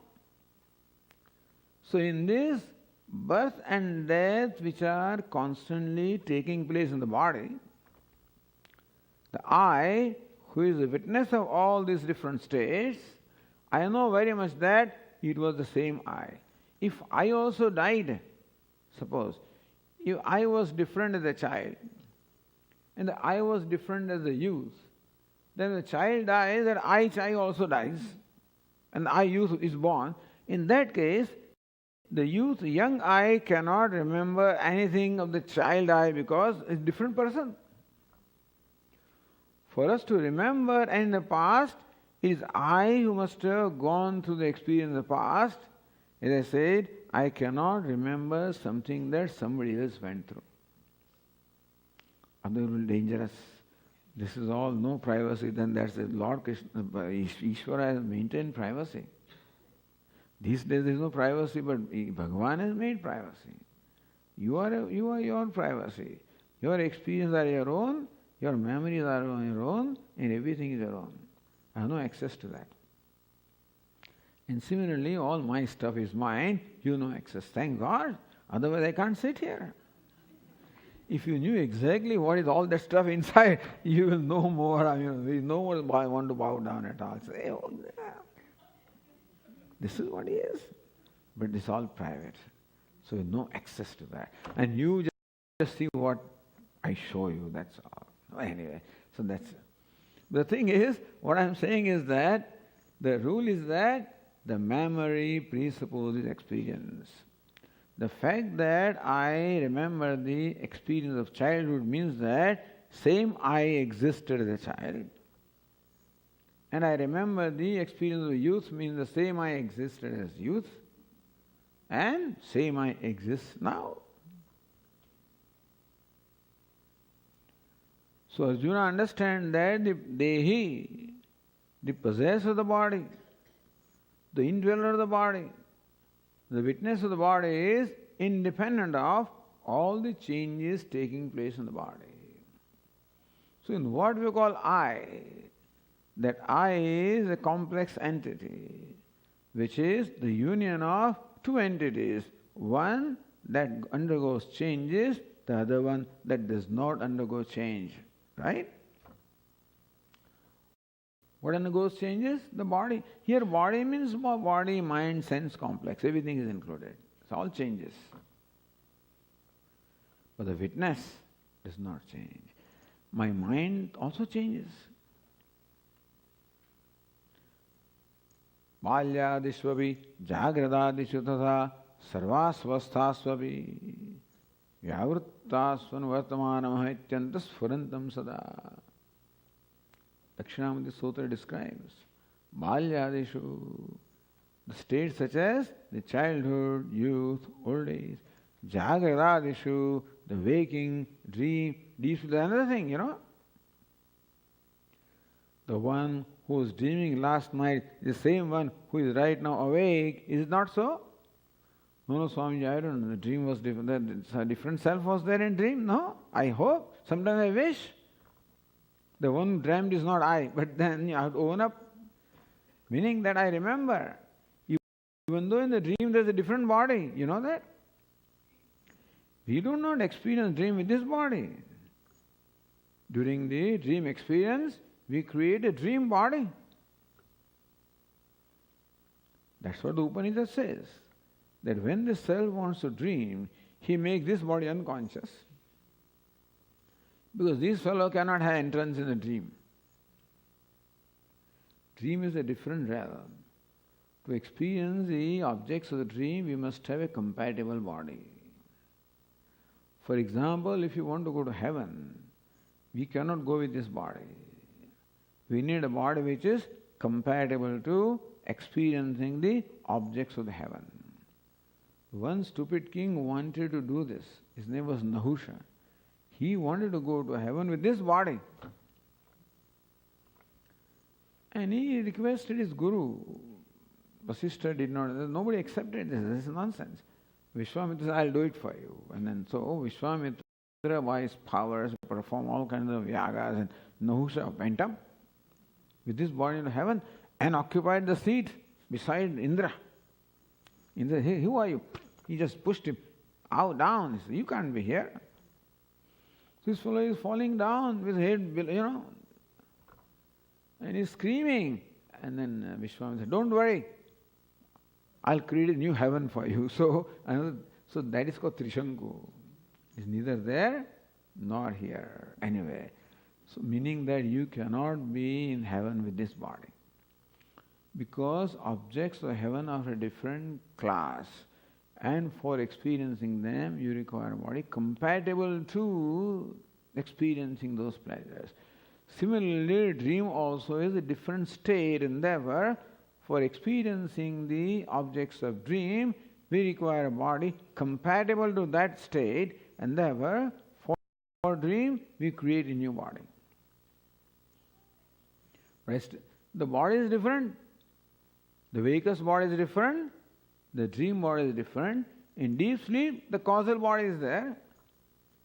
So in this birth and death which are constantly taking place in the body, the I, who is the witness of all these different states, I know very much that it was the same I. If I also died, suppose, if I was different as a child, and I was different as a youth, then the child dies, that I child also dies, and the I youth is born. In that case, the youth, young I cannot remember anything of the child I because it's a different person. For us to remember in the past, it is I who must have gone through the experience of the past. As I said, I cannot remember something that somebody else went through. Otherwise, it will be dangerous. This is all no privacy. Then that's the Lord Krishna, Ishvara has maintained privacy. These days there is no privacy, but Bhagavan has made privacy. You are your privacy. Your experiences are your own, your memories are your own, and everything is your own. I have no access to that. And similarly, all my stuff is mine, you no access. Thank God. Otherwise I can't sit here. If you knew exactly what is all that stuff inside, you will know more. There is no more I want to bow down at all. Say, oh, yeah. This is what he is. But it's all private. So no access to that. And you just see what I show you, that's all. Anyway, so that's it. The thing is, what I'm saying is that the rule is that the memory presupposes experience. The fact that I remember the experience of childhood means that same I existed as a child. And I remember the experience of youth means the same I existed as youth. And same I exist now. So Arjuna understands that the Dehi, the possessor of the body, the indweller of the body, the witness of the body is independent of all the changes taking place in the body. So in what we call I, that I is a complex entity, which is the union of two entities, one that undergoes changes, the other one that does not undergo change. Right? What undergoes changes? The body. Here body means body, mind, sense complex. Everything is included. It's all changes. But the witness does not change. My mind also changes. Balyadishvabi, jagradadishu tatha, sarvasvasthasvabi, vyavrittasvan vartamanamah ityanta sfurantam sada. Dakshinamurti Sutra describes Balyadishu, the states such as the childhood, youth, old age, Jagradadishu, the waking, dream, these is another thing, The one who was dreaming last night is the same one who is right now awake. Is it not so? No, Swamiji, I don't know. The dream was different. A different self was there in dream? No? I hope. Sometimes I wish. The one who dreamed is not I, but then you have to own up. Meaning that I remember. Even though in the dream there is a different body, you know that? We do not experience dream with this body. During the dream experience, we create a dream body. That's what the Upanishad says. That when the self wants to dream, he makes this body unconscious. Because this fellow cannot have entrance in a dream. Dream is a different realm. To experience the objects of the dream, we must have a compatible body. For example, if you want to go to heaven, we cannot go with this body. We need a body which is compatible to experiencing the objects of the heaven. One stupid king wanted to do this. His name was Nahusha. He wanted to go to heaven with this body. And he requested his guru. Vasishtha did not, nobody accepted this. This is nonsense. Vishwamitra said, I'll do it for you. And then so Vishwamitra, by his powers, performed all kinds of yagas, and Nahusha went up with this body into heaven and occupied the seat beside Indra. Indra said, hey, who are you? He just pushed him out, down. He said, you can't be here. So this fellow is falling down with his head, and he's screaming. And then Vishwamitra said, don't worry, I'll create a new heaven for you. So that is called Trishanku. It's neither there nor here. Anyway, So meaning that you cannot be in heaven with this body. Because objects of heaven are of a different class. And for experiencing them, you require a body compatible to experiencing those pleasures. Similarly, dream also is a different state, and therefore, for experiencing the objects of dream, we require a body compatible to that state, and therefore, for dream, we create a new body. Rest, the body is different. The waker's body is different. The dream body is different. In deep sleep, the causal body is there.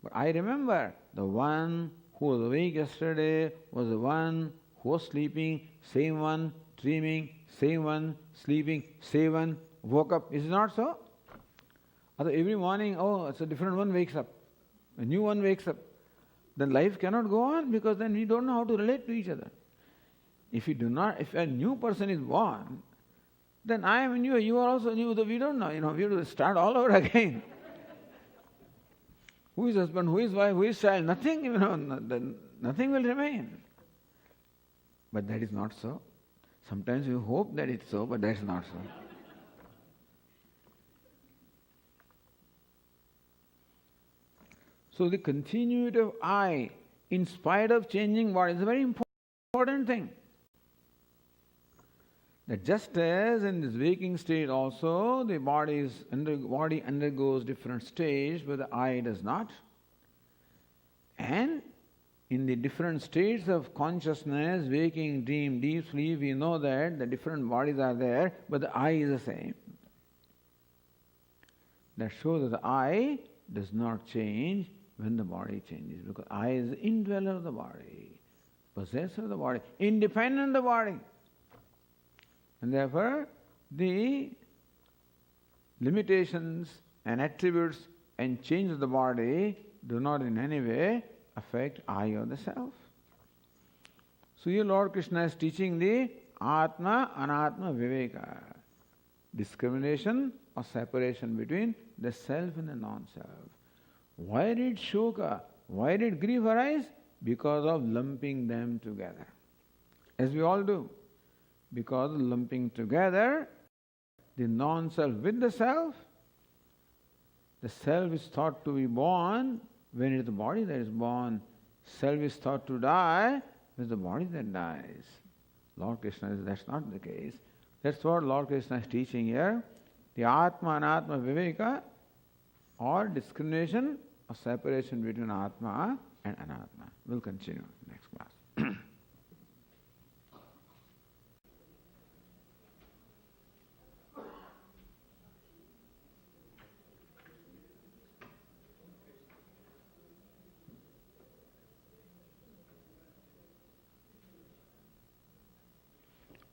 But I remember the one who was awake yesterday was the one who was sleeping, same one, dreaming, same one, sleeping, same one, woke up. Is it not so? Although every morning, oh, it's a different one wakes up. A new one wakes up. Then life cannot go on because then we don't know how to relate to each other. If a new person is born, then I am new, you are also new, though we don't know. We have to start all over again. Who is husband, who is wife, who is child? Nothing, nothing will remain. But that is not so. Sometimes we hope that it's so, but that's not so. So the continuity of I, in spite of changing body, is a very important thing. That just as in this waking state also, the body undergoes different stages, but the I does not. And in the different states of consciousness, waking, dream, deep sleep, we know that the different bodies are there, but the I is the same. That shows that the I does not change when the body changes, because I is the indweller of the body, possessor of the body, independent of the body. And therefore, the limitations and attributes and change of the body do not in any way affect I or the self. So here Lord Krishna is teaching the Atma Anatma Viveka, discrimination or separation between the self and the non-self. Why did Shoka, why did grief arise? Because of lumping them together, as we all do. Because lumping together the non-self with the self is thought to be born when it is the body that is born. Self is thought to die when it is the body that dies. Lord Krishna says that's not the case. That's what Lord Krishna is teaching here. The Atma Anatma Viveka, or discrimination or separation between Atma and Anatma. We'll continue next class.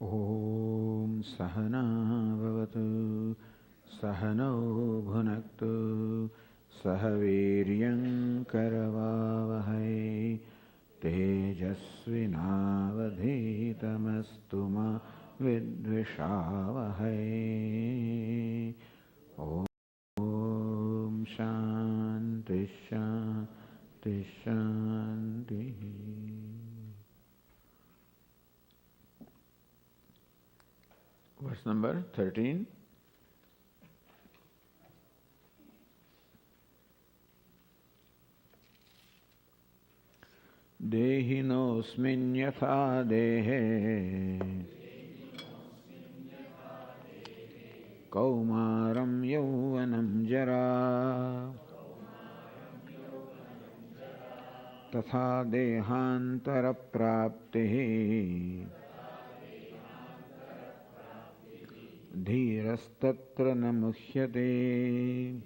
Om Sahana Bhavatu Sahano Bhunaktu Sahaviryam Karavavahai Tejasvinavadhitamastu ma Vidvishavahai. Om Shanti Shanti Shanti. Verse number 13. Dehinosmin yatha dehe Kaumaram yauvanam jara Tatha dehantara praptihi Dhirastatra namuhyate.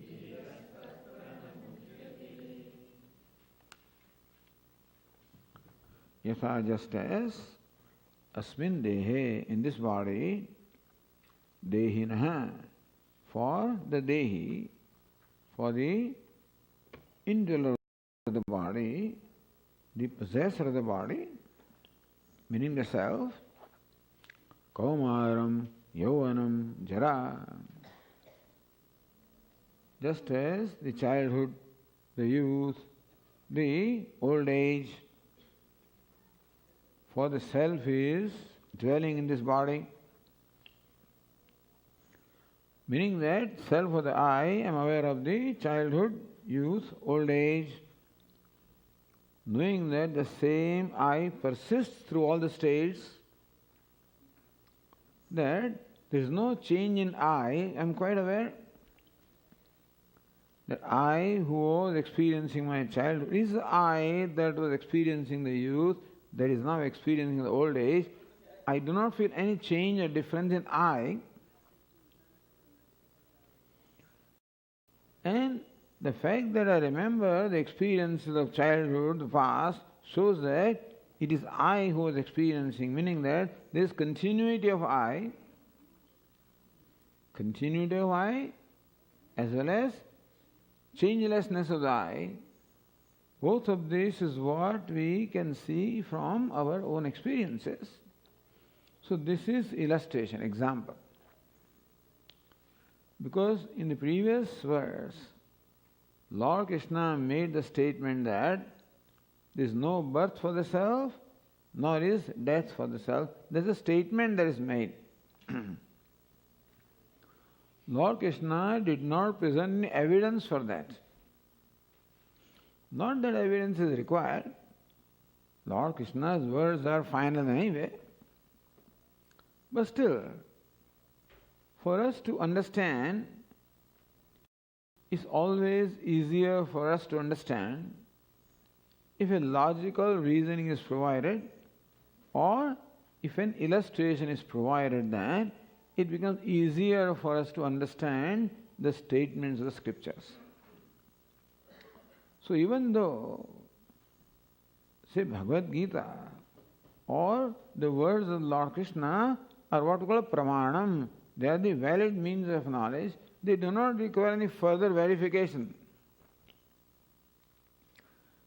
Yatha, just as asmin dehe, in this body, dehinaha, for the dehi, for the indweller of the body, the possessor of the body, meaning the self, kaumaram Yauvanam Jara. Just as the childhood, the youth, the old age, for the self is dwelling in this body. Meaning that self for the I am aware of the childhood, youth, old age, knowing that the same I persists through all the states, that there is no change in I am quite aware. That I who was experiencing my childhood is the I that was experiencing the youth, that is now experiencing the old age. I do not feel any change or difference in I. And the fact that I remember the experiences of childhood, the past, shows that it is I who was experiencing, meaning that there is continuity of I, as well as changelessness of the I. Both of this is what we can see from our own experiences. So this is illustration, example. Because in the previous verse, Lord Krishna made the statement that there is no birth for the self, nor is death for the self. There is a statement that is made. Lord Krishna did not present any evidence for that. Not that evidence is required. Lord Krishna's words are final anyway. But still, for us to understand, it's always easier for us to understand if a logical reasoning is provided or if an illustration is provided, then it becomes easier for us to understand the statements of the scriptures. So even though, say, Bhagavad Gita or the words of Lord Krishna are what we call pramanam, they are the valid means of knowledge, they do not require any further verification.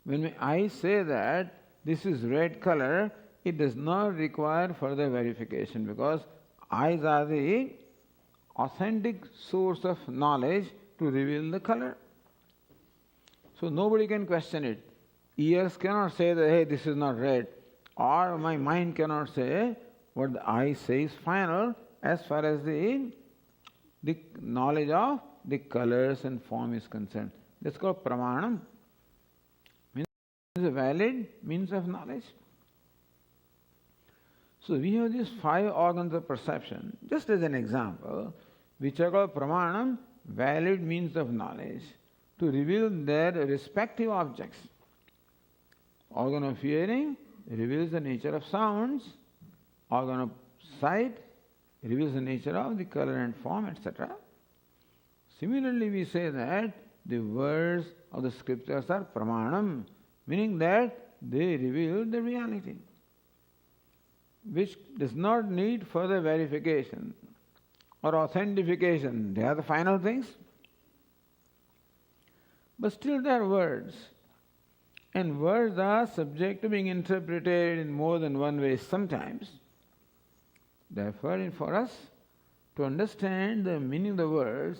When I say that this is red color, it does not require further verification because eyes are the authentic source of knowledge to reveal the color. So nobody can question it. Ears cannot say that, hey, this is not red. Or my mind cannot say what the eye says final as far as the knowledge of the colors and form is concerned. That's called pramanam. Means a valid means of knowledge. So we have these 5 organs of perception, just as an example, which are called pramanam, valid means of knowledge, to reveal their respective objects. Organ of hearing reveals the nature of sounds, organ of sight reveals the nature of the color and form, etc. Similarly, we say that the words of the scriptures are pramanam, meaning that they reveal the reality, which does not need further verification or authentication. They are the final things. But still they are words. And words are subject to being interpreted in more than one way sometimes. Therefore, for us to understand the meaning of the words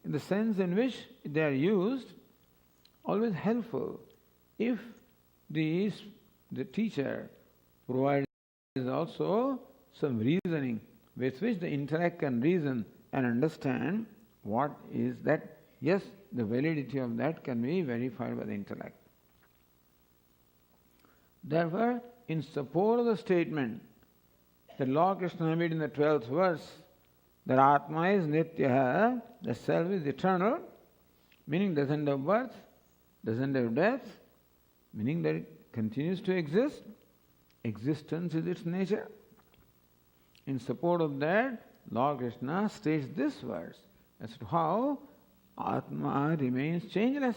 in the sense in which they are used, always helpful if the teacher provides also some reasoning with which the intellect can reason and understand what is that. Yes, the validity of that can be verified by the intellect. Therefore, in support of the statement that Lord Krishna made in the 12th verse, that Atma is Nitya, the self is eternal, meaning doesn't have birth, doesn't have death, meaning that it continues to exist. Existence is its nature. In support of that, Lord Krishna states this verse as to how Atma remains changeless.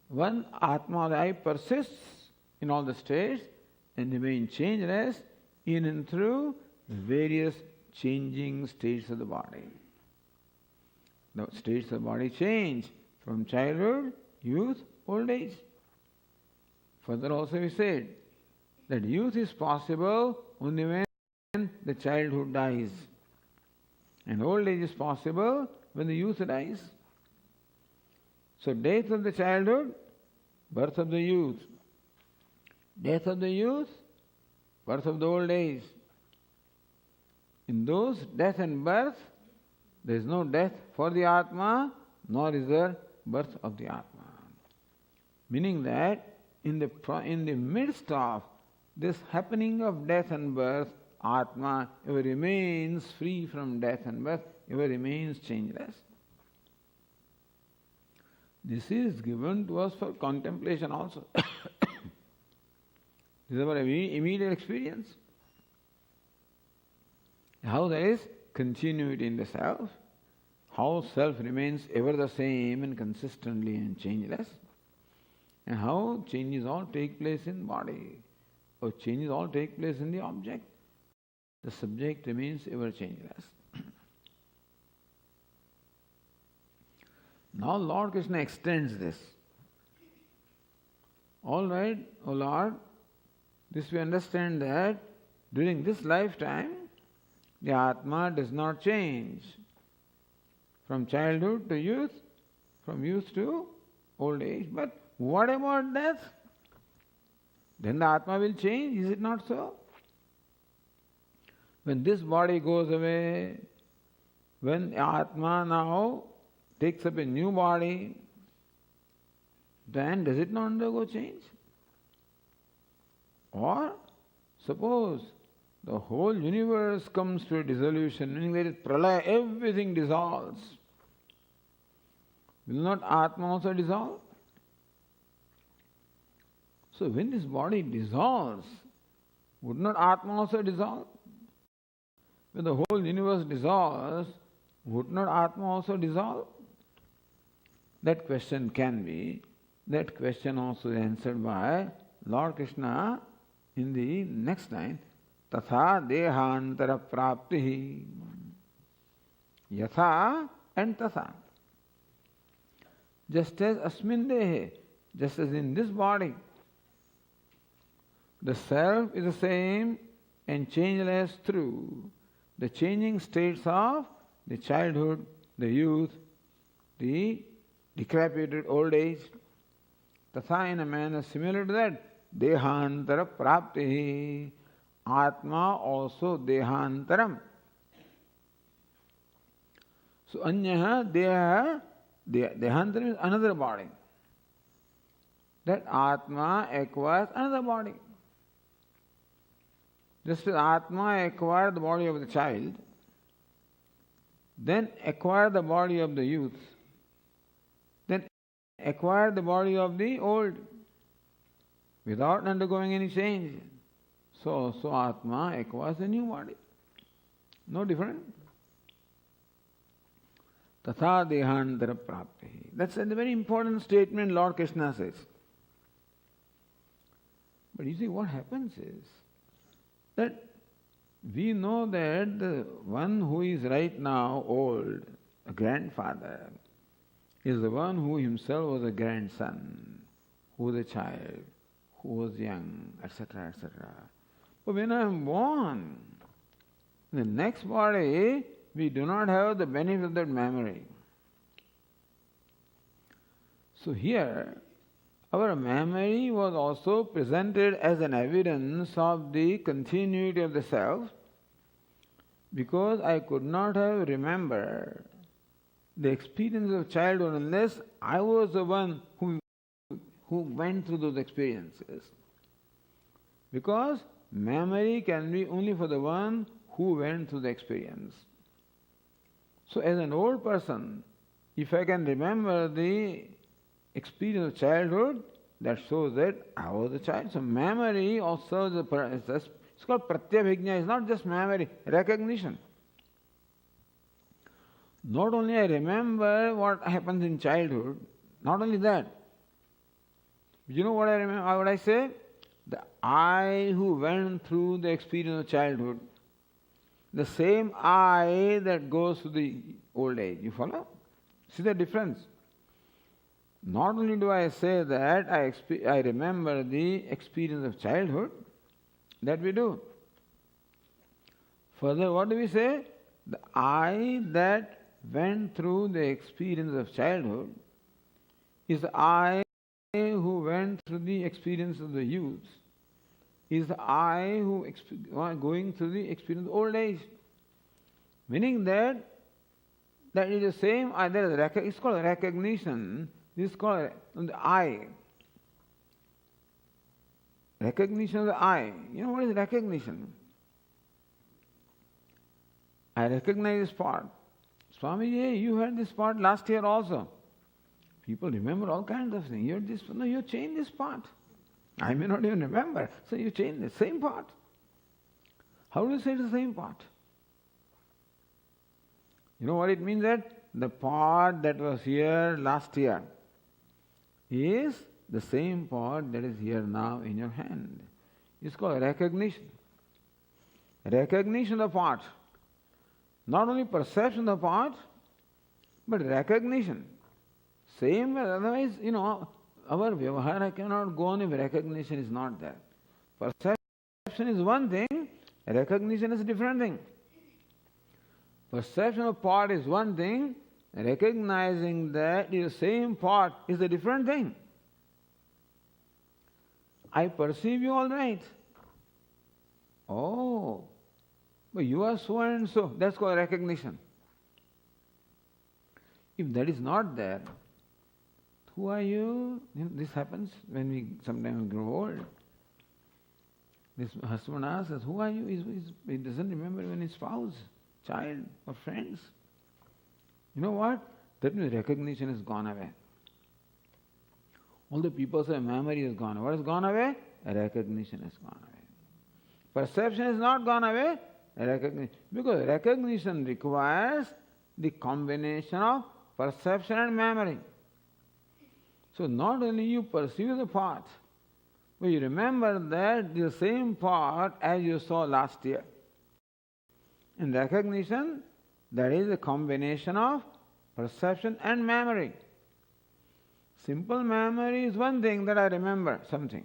One, Atma, the I, persists in all the states and remains changeless in and through various changing states of the body. The states of the body change from childhood, youth, old age. Further also we said that youth is possible only when the childhood dies. And old age is possible when the youth dies. So death of the childhood, birth of the youth. Death of the youth, birth of the old age. In those death and birth, there is no death for the Atma, nor is there birth of the Atma. Meaning that in the midst of this happening of death and birth, Atma ever remains free from death and birth, ever remains changeless. This is given to us for contemplation also. This is our immediate experience. How there is continuity in the self, how self remains ever the same and consistently and changeless, and how changes all take place in body, or changes all take place in the object. The subject remains ever changeless. Now Lord Krishna extends this. All right, O Lord, this we understand that during this lifetime, the Atma does not change from childhood to youth, from youth to old age. But what about death? Then the Atma will change, is it not so? When this body goes away, when Atma now takes up a new body, then does it not undergo change? Or suppose the whole universe comes to a dissolution, meaning there is pralaya, everything dissolves. Will not Atma also dissolve? So when this body dissolves, would not Atma also dissolve? When the whole universe dissolves, would not Atma also dissolve? That question can be, that question also is answered by Lord Krishna in the next line, Tatha dehantara praptihi. Yatha and tatha. Just as asmin dehe, just as in this body, the self is the same and changeless through the changing states of the childhood, the youth, the decrepit old age. Tatha, in a manner similar to that, dehantara praptihi. Atma also dehantaram. So anyaha deha, dehantaram is another body. That Atma acquires another body. Just as Atma acquired the body of the child, then acquired the body of the youth, then acquired the body of the old, without undergoing any change. So Atma acquires a new body. No different. Tatha dehantara prapti. That's a very important statement Lord Krishna says. But you see, what happens is that we know that the one who is right now old, a grandfather, is the one who himself was a grandson, who was a child, who was young, etc., etc. But when I am born, in the next body, we do not have the benefit of that memory. So here, our memory was also presented as an evidence of the continuity of the self, because I could not have remembered the experience of childhood unless I was the one who went through those experiences. Because memory can be only for the one who went through the experience. So as an old person, if I can remember the experience of childhood, that shows that I was a child. So memory also it's called pratyabhijna. It's not just memory, recognition. Not only I remember what happens in childhood, not only that. You know what I remember? What I say? The I who went through the experience of childhood, the same I that goes to the old age. You follow? See the difference? Not only do I say that I remember the experience of childhood, that we do. Further, what do we say? The I that went through the experience of childhood is the I who went through the experience of the youth. is the I who going through the experience of old age. Meaning that is the same I. It's called recognition. This is called the I. Recognition of the I. You know what is recognition? I recognize this part. Swamiji, you heard this part last year also. People remember all kinds of things. You changed this part. I may not even remember. So you changed the same part. How do you say the same part? You know what it means that the part that was here last year is the same part that is here now in your hand. It's called recognition. Recognition of the part. Not only perception of the part, but recognition. Same way, otherwise, our vyavahara cannot go on if recognition is not there. Perception is one thing, recognition is a different thing. Perception of part is one thing, recognizing that the same part is a different thing. I perceive you all right. Oh, but you are so and so. That's called recognition. If that is not there, who are you? This happens when we sometimes grow old. This husband asks us, who are you? He doesn't remember even his spouse, child, or friends. You know what? That means recognition has gone away. All the people say memory has gone away. What has gone away? Recognition has gone away. Perception has not gone away. Recognition. Because recognition requires the combination of perception and memory. So not only you perceive the part, but you remember that the same part as you saw last year. In recognition, that is a combination of perception and memory. Simple memory is one thing that I remember something.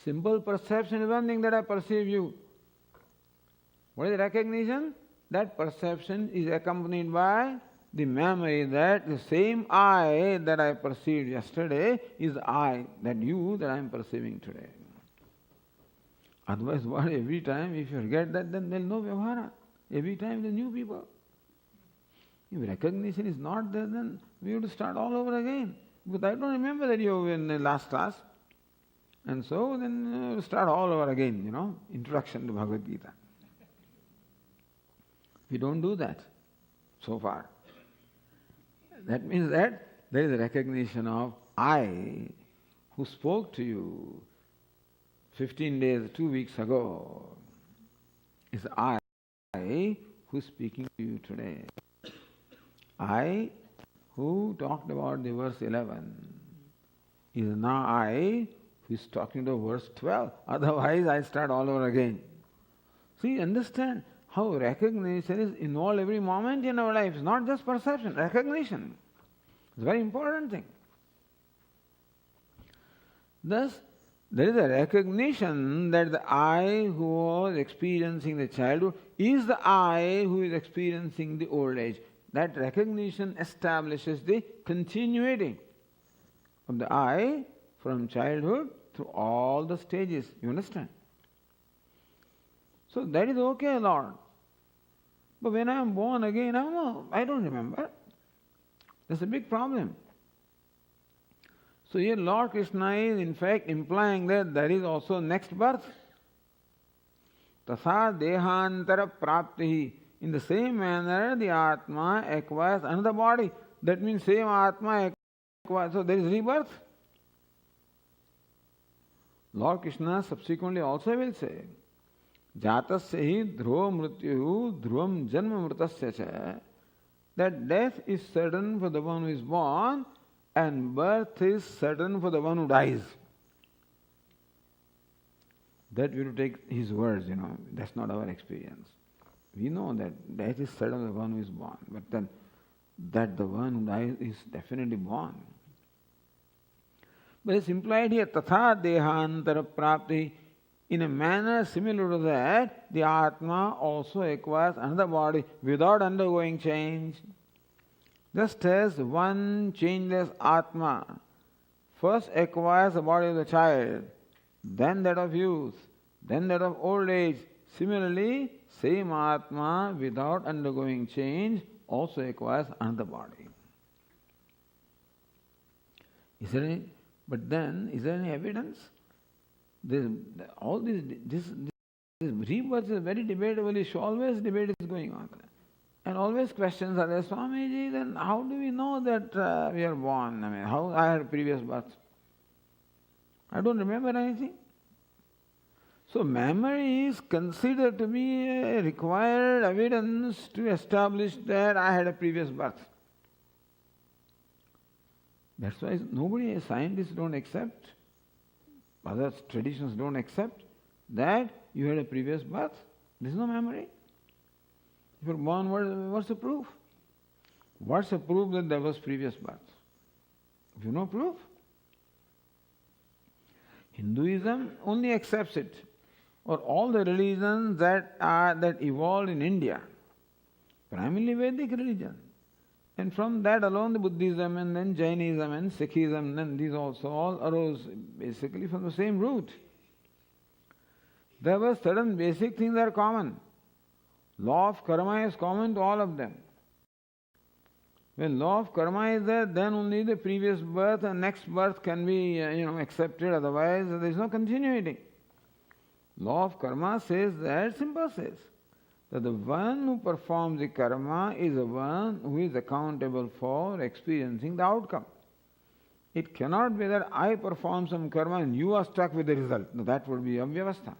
Simple perception is one thing that I perceive you. What is recognition? That perception is accompanied by the memory that the same I that I perceived yesterday is I, that you that I am perceiving today. Otherwise, what every time if you forget that, then there is no vyavahara. Every time there are new people. If recognition is not there, then we have to start all over again. Because I don't remember that you were in the last class. And so then start all over again, introduction to Bhagavad Gita. We don't do that so far. That means that there is a recognition of I who spoke to you 15 days, 2 weeks ago is I who is speaking to you today. I who talked about the verse 11 is now I who is talking to verse 12. Otherwise I start all over again. See, understand how recognition is involved every moment in our life. It's not just perception, recognition. It's a very important thing. Thus, there is a recognition that the I who was experiencing the childhood is the I who is experiencing the old age. That recognition establishes the continuity of the I from childhood through all the stages. You understand? So that is okay, Lord. But when I am born again, I don't remember. That's a big problem. So here Lord Krishna is in fact implying that there is also next birth. Tatha dehantara praptihi. In the same manner, the Atma acquires another body. That means same Atma acquires. So there is rebirth. Lord Krishna subsequently also will say, Jatasya hi dhruva mrityu dhruvam janma mritasya cha. That death is certain for the one who is born and birth is certain for the one who dies. That we will take his words, that's not our experience. We know that death is certain for the one who is born, but then that the one who dies is definitely born. But it's implied here, tatha dehantara prapti. In a manner similar to that, the Atma also acquires another body without undergoing change. Just as one changeless Atma first acquires the body of the child then that of youth, then that of old age. Similarly, same Atma without undergoing change also acquires another body. Is there any, but then, is there any evidence? This rebirth is very debatable issue. Always debate is going on. And always questions are there. Swamiji, then how do we know that we are born? I mean, how I had previous birth? I don't remember anything. So memory is considered to be a required evidence to establish that I had a previous birth. That's why nobody, scientists don't accept, other traditions don't accept that you had a previous birth. There's no memory. If you're born, what's the proof? What's the proof that there was previous birth? If you know proof. Hinduism only accepts it, or all the religions that evolved in India, primarily Vedic religion. And from that alone the Buddhism and then Jainism and Sikhism, and these also all arose basically from the same root. There were certain basic things that are common. Law of karma is common to all of them. When law of karma is there, then only the previous birth and next birth can be accepted, otherwise there is no continuity. Law of karma says that, simple says, that the one who performs the karma is the one who is accountable for experiencing the outcome. It cannot be that I perform some karma and you are stuck with the result. No, that would be avyavastha.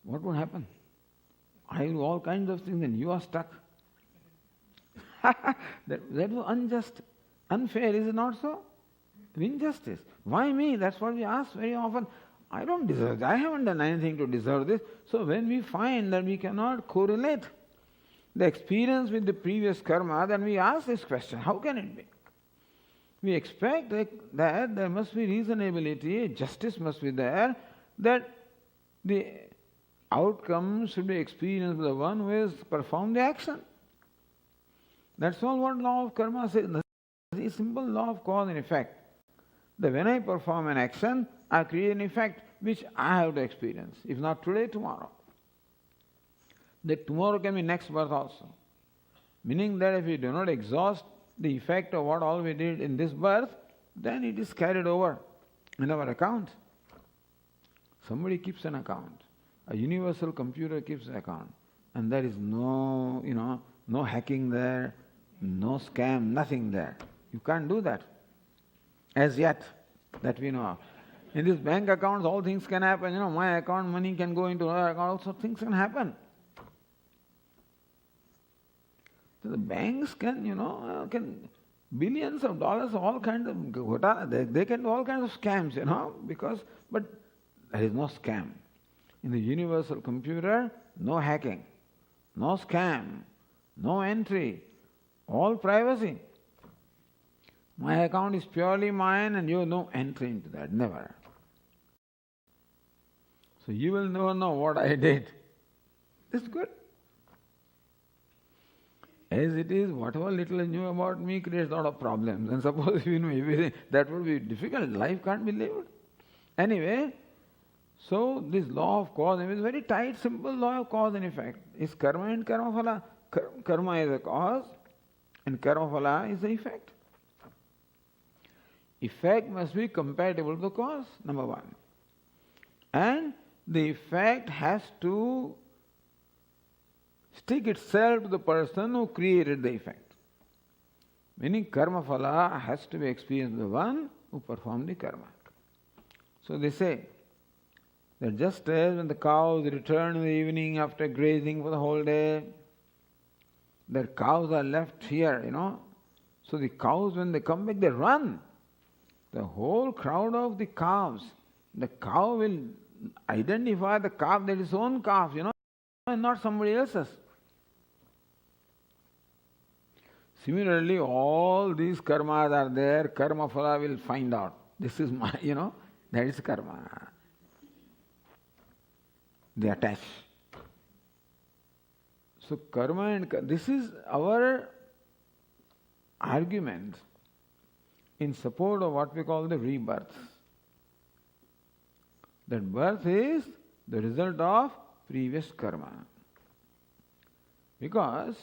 What would happen? I do all kinds of things and you are stuck. that was unjust. Unfair, is it not so? Injustice. Why me? That's what we ask very often. I don't deserve this. I haven't done anything to deserve this. So when we find that we cannot correlate the experience with the previous karma, then we ask this question, how can it be? We expect that there must be reasonability, justice must be there, that the outcome should be experienced by the one who has performed the action. That's all what law of karma says. The simple law of cause and effect. That when I perform an action, I create an effect which I have to experience. If not today, tomorrow. That tomorrow can be next birth also. Meaning that if we do not exhaust the effect of what all we did in this birth, then it is carried over in our account. Somebody keeps an account. A universal computer keeps an account. And there is no hacking there, no scam, nothing there. You can't do that. As yet, that we know of. In these bank accounts, all things can happen. My account, money can go into another account, also things can happen. So the banks can billions of dollars, all kinds of they can do all kinds of scams, but there is no scam. In the universal computer, no hacking, no scam, no entry, all privacy. My account is purely mine and you have no entry into that, never. So you will never know what I did. That's good. As it is, whatever little you knew about me creates a lot of problems. And suppose you know everything, that would be difficult. Life can't be lived. Anyway, so this law of cause is very tight, simple law of cause and effect. Is karma and karma phala. Karma is a cause and karma phala is the effect. Effect must be compatible with the cause, number one. And the effect has to stick itself to the person who created the effect. Meaning karma phala has to be experienced by the one who performed the karma. So they say that just as when the cows return in the evening after grazing for the whole day, their cows are left here, So the cows, when they come back, they run. The whole crowd of the calves, the cow will identify the calf that is its own calf, and not somebody else's. Similarly, all these karmas are there, karma phala will find out. This is my, that is karma. They attach. So karma and this is our argument in support of what we call the rebirth. That birth is the result of previous karma. Because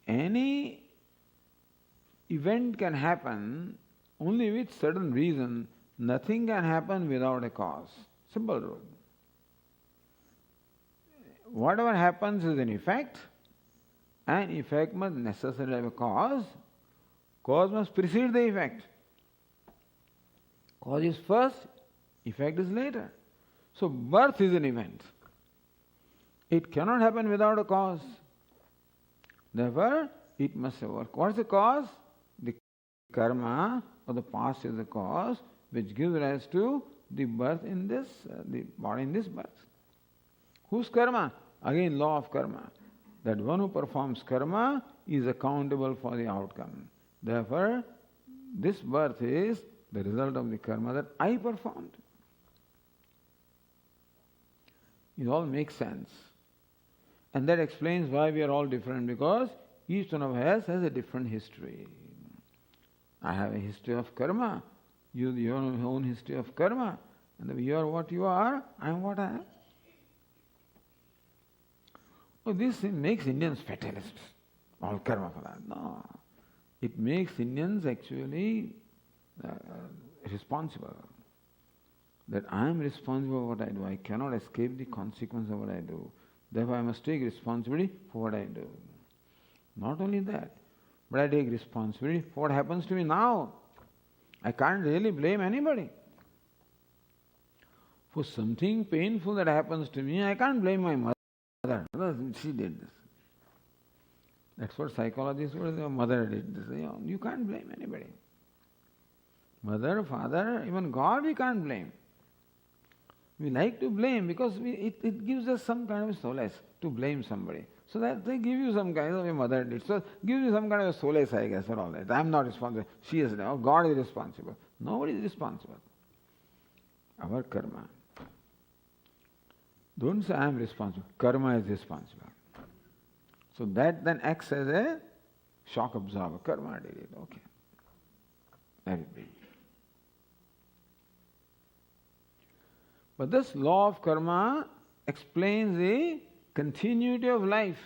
any event can happen only with certain reason. Nothing can happen without a cause. Simple rule. Whatever happens is an effect, and effect must necessarily have a cause. Cause must precede the effect. Cause is first, effect is later. So birth is an event. It cannot happen without a cause. Therefore, it must work. What is the cause? The karma or the past is the cause which gives rise to the birth in this, the body in this birth. Whose karma? Again, law of karma. That one who performs karma is accountable for the outcome. Therefore, this birth is the result of the karma that I performed. It all makes sense. And that explains why we are all different, because each one of us has a different history. I have a history of karma. You have your own history of karma. And you are what you are, I am what I am. Oh, this makes Indians fatalists. All karma for that. No. It makes Indians actually responsible. That I am responsible for what I do. I cannot escape the consequence of what I do. Therefore, I must take responsibility for what I do. Not only that, but I take responsibility for what happens to me now. I can't really blame anybody. For something painful that happens to me, I can't blame my mother. She did this. That's what psychologists would say, your mother did this. You can't blame anybody. Mother, father, even God we can't blame. We like to blame because it gives us some kind of solace to blame somebody. So that they give you some kind of, your mother did. So give you some kind of solace, I guess, for all that. I am not responsible. She is, God is responsible. Nobody is responsible. Our karma. Don't say I am responsible. Karma is responsible. So that then acts as a shock absorber. Karma did it. Okay. Let it be. But this law of karma explains the continuity of life.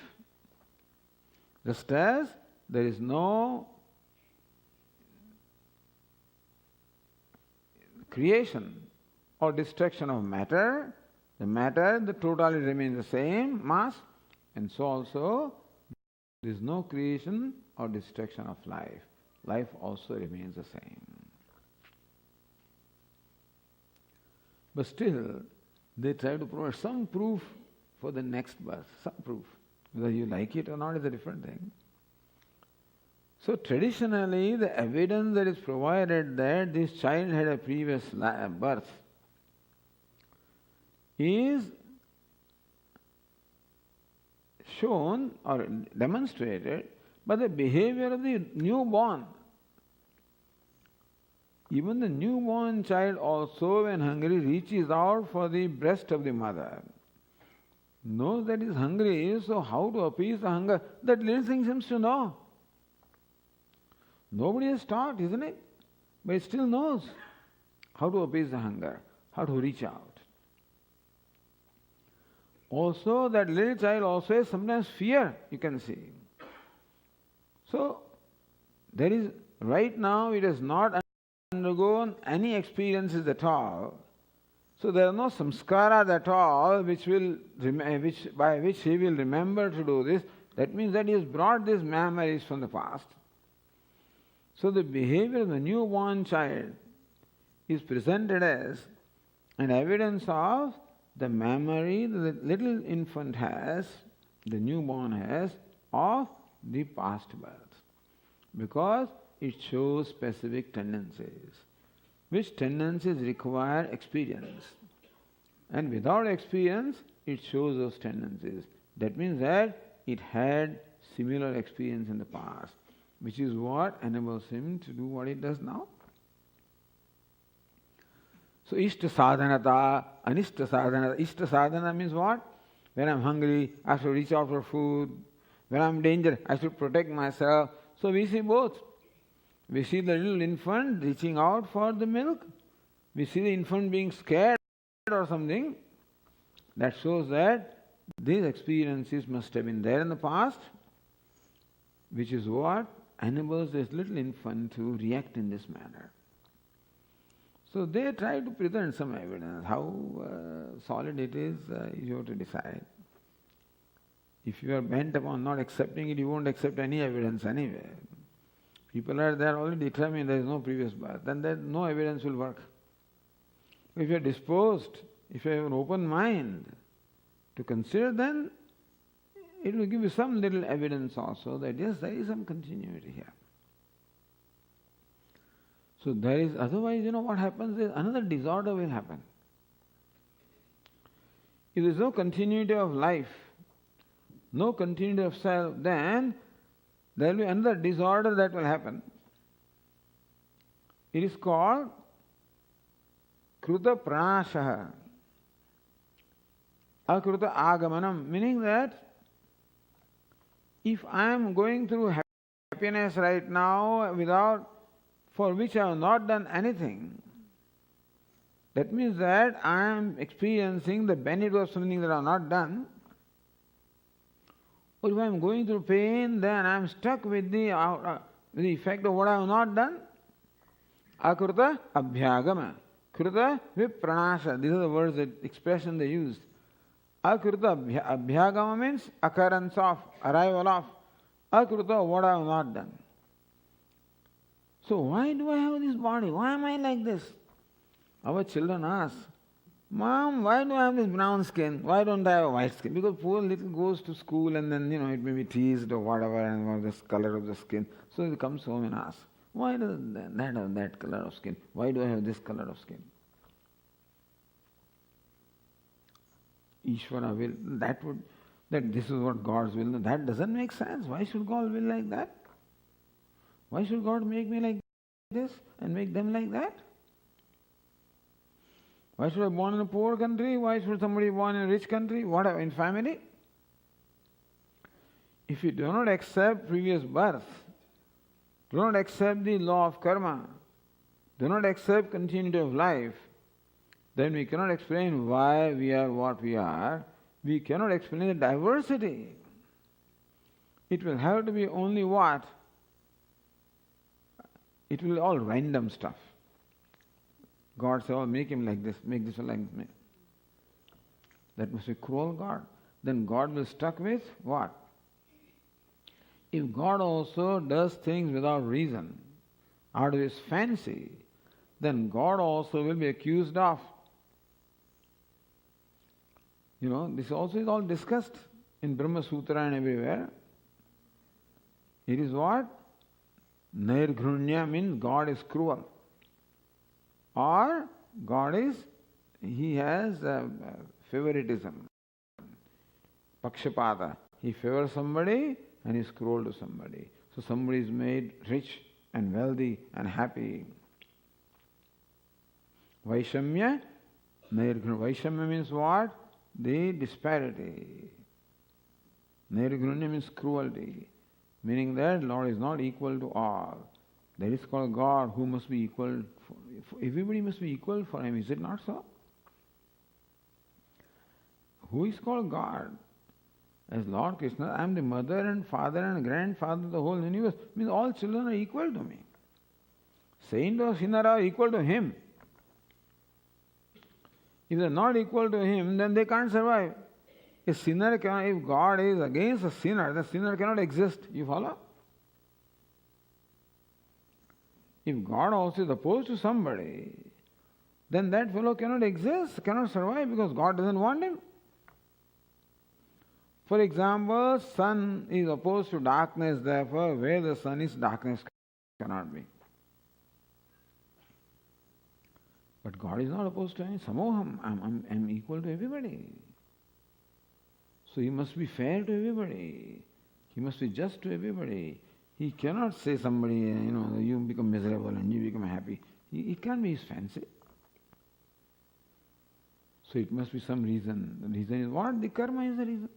Just as there is no creation or destruction of matter, the totality remains the same, mass, and so also there is no creation or destruction of life. Life also remains the same. But still, they try to provide some proof for the next birth, some proof. Whether you like it or not is a different thing. So traditionally, the evidence that is provided that this child had a previous birth is shown or demonstrated by the behavior of the newborn. Even the newborn child also, when hungry, reaches out for the breast of the mother. Knows that he is hungry, so how to appease the hunger? That little thing seems to know. Nobody is taught, isn't it? But it still knows how to appease the hunger, how to reach out. Also, that little child also has sometimes fear, you can see. So, there is, right now it has not undergone any experiences at all. So there are no samskaras at all by which he will remember to do this. That means that he has brought these memories from the past. So the behavior of the newborn child is presented as an evidence of the memory that the little infant has, the newborn has, of the past birth. Because it shows specific tendencies, which tendencies require experience. And without experience, it shows those tendencies. That means that it had similar experience in the past, which is what enables him to do what it does now. So, Ishta sadhanata, Anishta sadhanata. Ishta sadhana means what? When I'm hungry, I have to reach out for food. When I'm in danger, I should protect myself. So we see both. We see the little infant reaching out for the milk. We see the infant being scared or something, that shows that these experiences must have been there in the past, which is what enables this little infant to react in this manner. So they try to present some evidence. How solid it is, you have to decide. If you are bent upon not accepting it, you won't accept any evidence anyway. People are there already determined there is no previous birth, then no evidence will work. If you are disposed, if you have an open mind to consider, then it will give you some little evidence also that yes, there is some continuity here. So there is, otherwise, what happens is another disorder will happen. If there is no continuity of life, no continuity of self, then there will be another disorder that will happen. It is called Kruta Pranashaha, Akruta Agamanam, meaning that if I am going through happiness right now for which I have not done anything, that means that I am experiencing the benefit of something that I have not done. Or if I am going through pain, then I am stuck with the effect of what I have not done. Akruta Abhyagama. Kruta Vipranasha. These are the words, the expression they used. Akruta Abhyagama means occurrence of, arrival of. Akruta, what I have not done. So why do I have this body? Why am I like this? Our children ask, Mom, why do I have this brown skin? Why don't I have a white skin? Because poor little goes to school and then, it may be teased or whatever and this color of the skin. So he comes home and asks, why does that have that color of skin? Why do I have this color of skin? Ishvara will, that this is what God's will. That doesn't make sense. Why should God will like that? Why should God make me like this and make them like that? Why should I be born in a poor country? Why should somebody be born in a rich country? Whatever, in family? If you do not accept previous birth, do not accept the law of karma, do not accept continuity of life, then we cannot explain why we are what we are. We cannot explain the diversity. It will have to be only what? It will be all random stuff. God said, make him like this, make this like this. That must be cruel God. Then God will be stuck with what? If God also does things without reason, out of his fancy, then God also will be accused of. This also is all discussed in Brahma Sutra and everywhere. It is what? Nirghunya means God is cruel. Or God he has favoritism. Pakshapata. He favors somebody and is cruel to somebody. So somebody is made rich and wealthy and happy. Vaishamya, Nirghunya. Vaishamya means what? The disparity. Nirghunya means cruelty. Meaning that Lord is not equal to all. That is called God who must be equal. Everybody must be equal for him. Is it not so? Who is called God? As Lord Krishna, I am the mother and father and grandfather of the whole universe. Means all children are equal to me. Saint or sinner are equal to him. If they are not equal to him, then they can't survive. If God is against a sinner, the sinner cannot exist. You follow? If God also is opposed to somebody, then that fellow cannot exist, cannot survive because God doesn't want him. For example, sun is opposed to darkness, therefore where the sun is, darkness cannot be. But God is not opposed to any samoham. I'm equal to everybody. So he must be fair to everybody. He must be just to everybody. He cannot say somebody, you become miserable and you become happy. It can't be his fancy. So it must be some reason. The reason is what? The karma is the reason.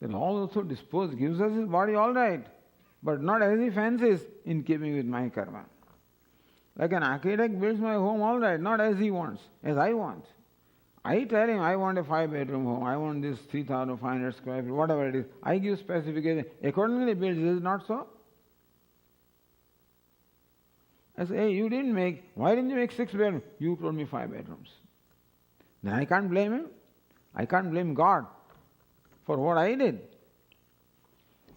The Lord also gives us his body all right, but not as he fancies in keeping with my karma. Like an architect builds my home all right, not as he wants, as I want. I tell him I want a 5-bedroom home, I want this 3,500 square feet, whatever it is. I give specification. Accordingly built. This is not so. I say, hey, you didn't make, why didn't you make 6 bedrooms? You told me 5 bedrooms. Then I can't blame him. I can't blame God for what I did.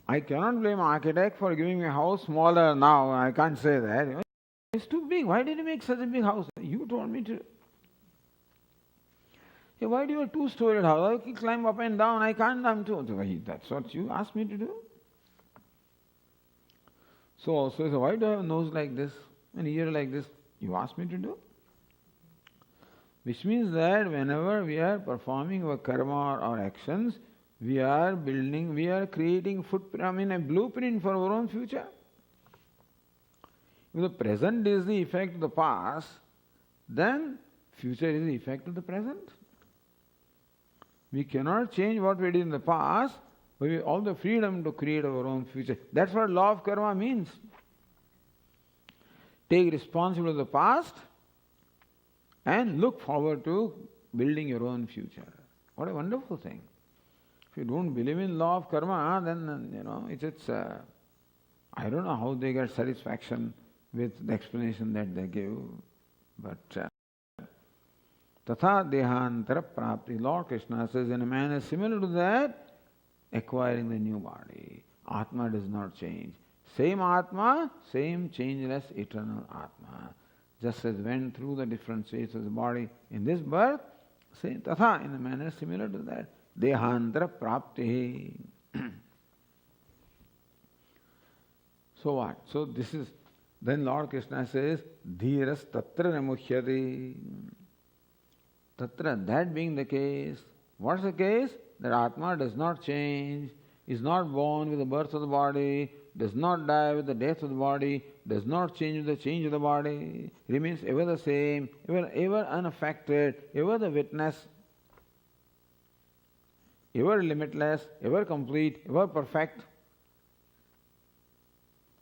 I cannot blame architect for giving me a house smaller now. I can't say that. It's too big. Why did you make such a big house? You told me to. Hey, why do you have a 2-storied house? I can climb up and down. I can't. That's what you asked me to do. So also, why do I have a nose like this and ear like this? You asked me to do. Which means that whenever we are performing our karma or actions, we are creating a blueprint for our own future. If the present is the effect of the past, then future is the effect of the present. We cannot change what we did in the past, but we have all the freedom to create our own future. That's what law of karma means. Take responsibility of the past and look forward to building your own future. What a wonderful thing. If you don't believe in law of karma, then it's I don't know how they get satisfaction with the explanation that they give. But Tatha Dehantara Prapti, Lord Krishna says in a manner similar to that, acquiring the new body. Atma does not change. Same Atma, same changeless eternal Atma. Just as went through the different states of the body in this birth, same Tatha in a manner similar to that. Dehantara Prapti. So what? So this is, then Lord Krishna says, Dhiras Tatra Namuhyati. Tatra, that being the case, what's the case? That Atma does not change, is not born with the birth of the body, does not die with the death of the body, does not change with the change of the body, remains ever the same, ever unaffected, ever the witness, ever limitless, ever complete, ever perfect.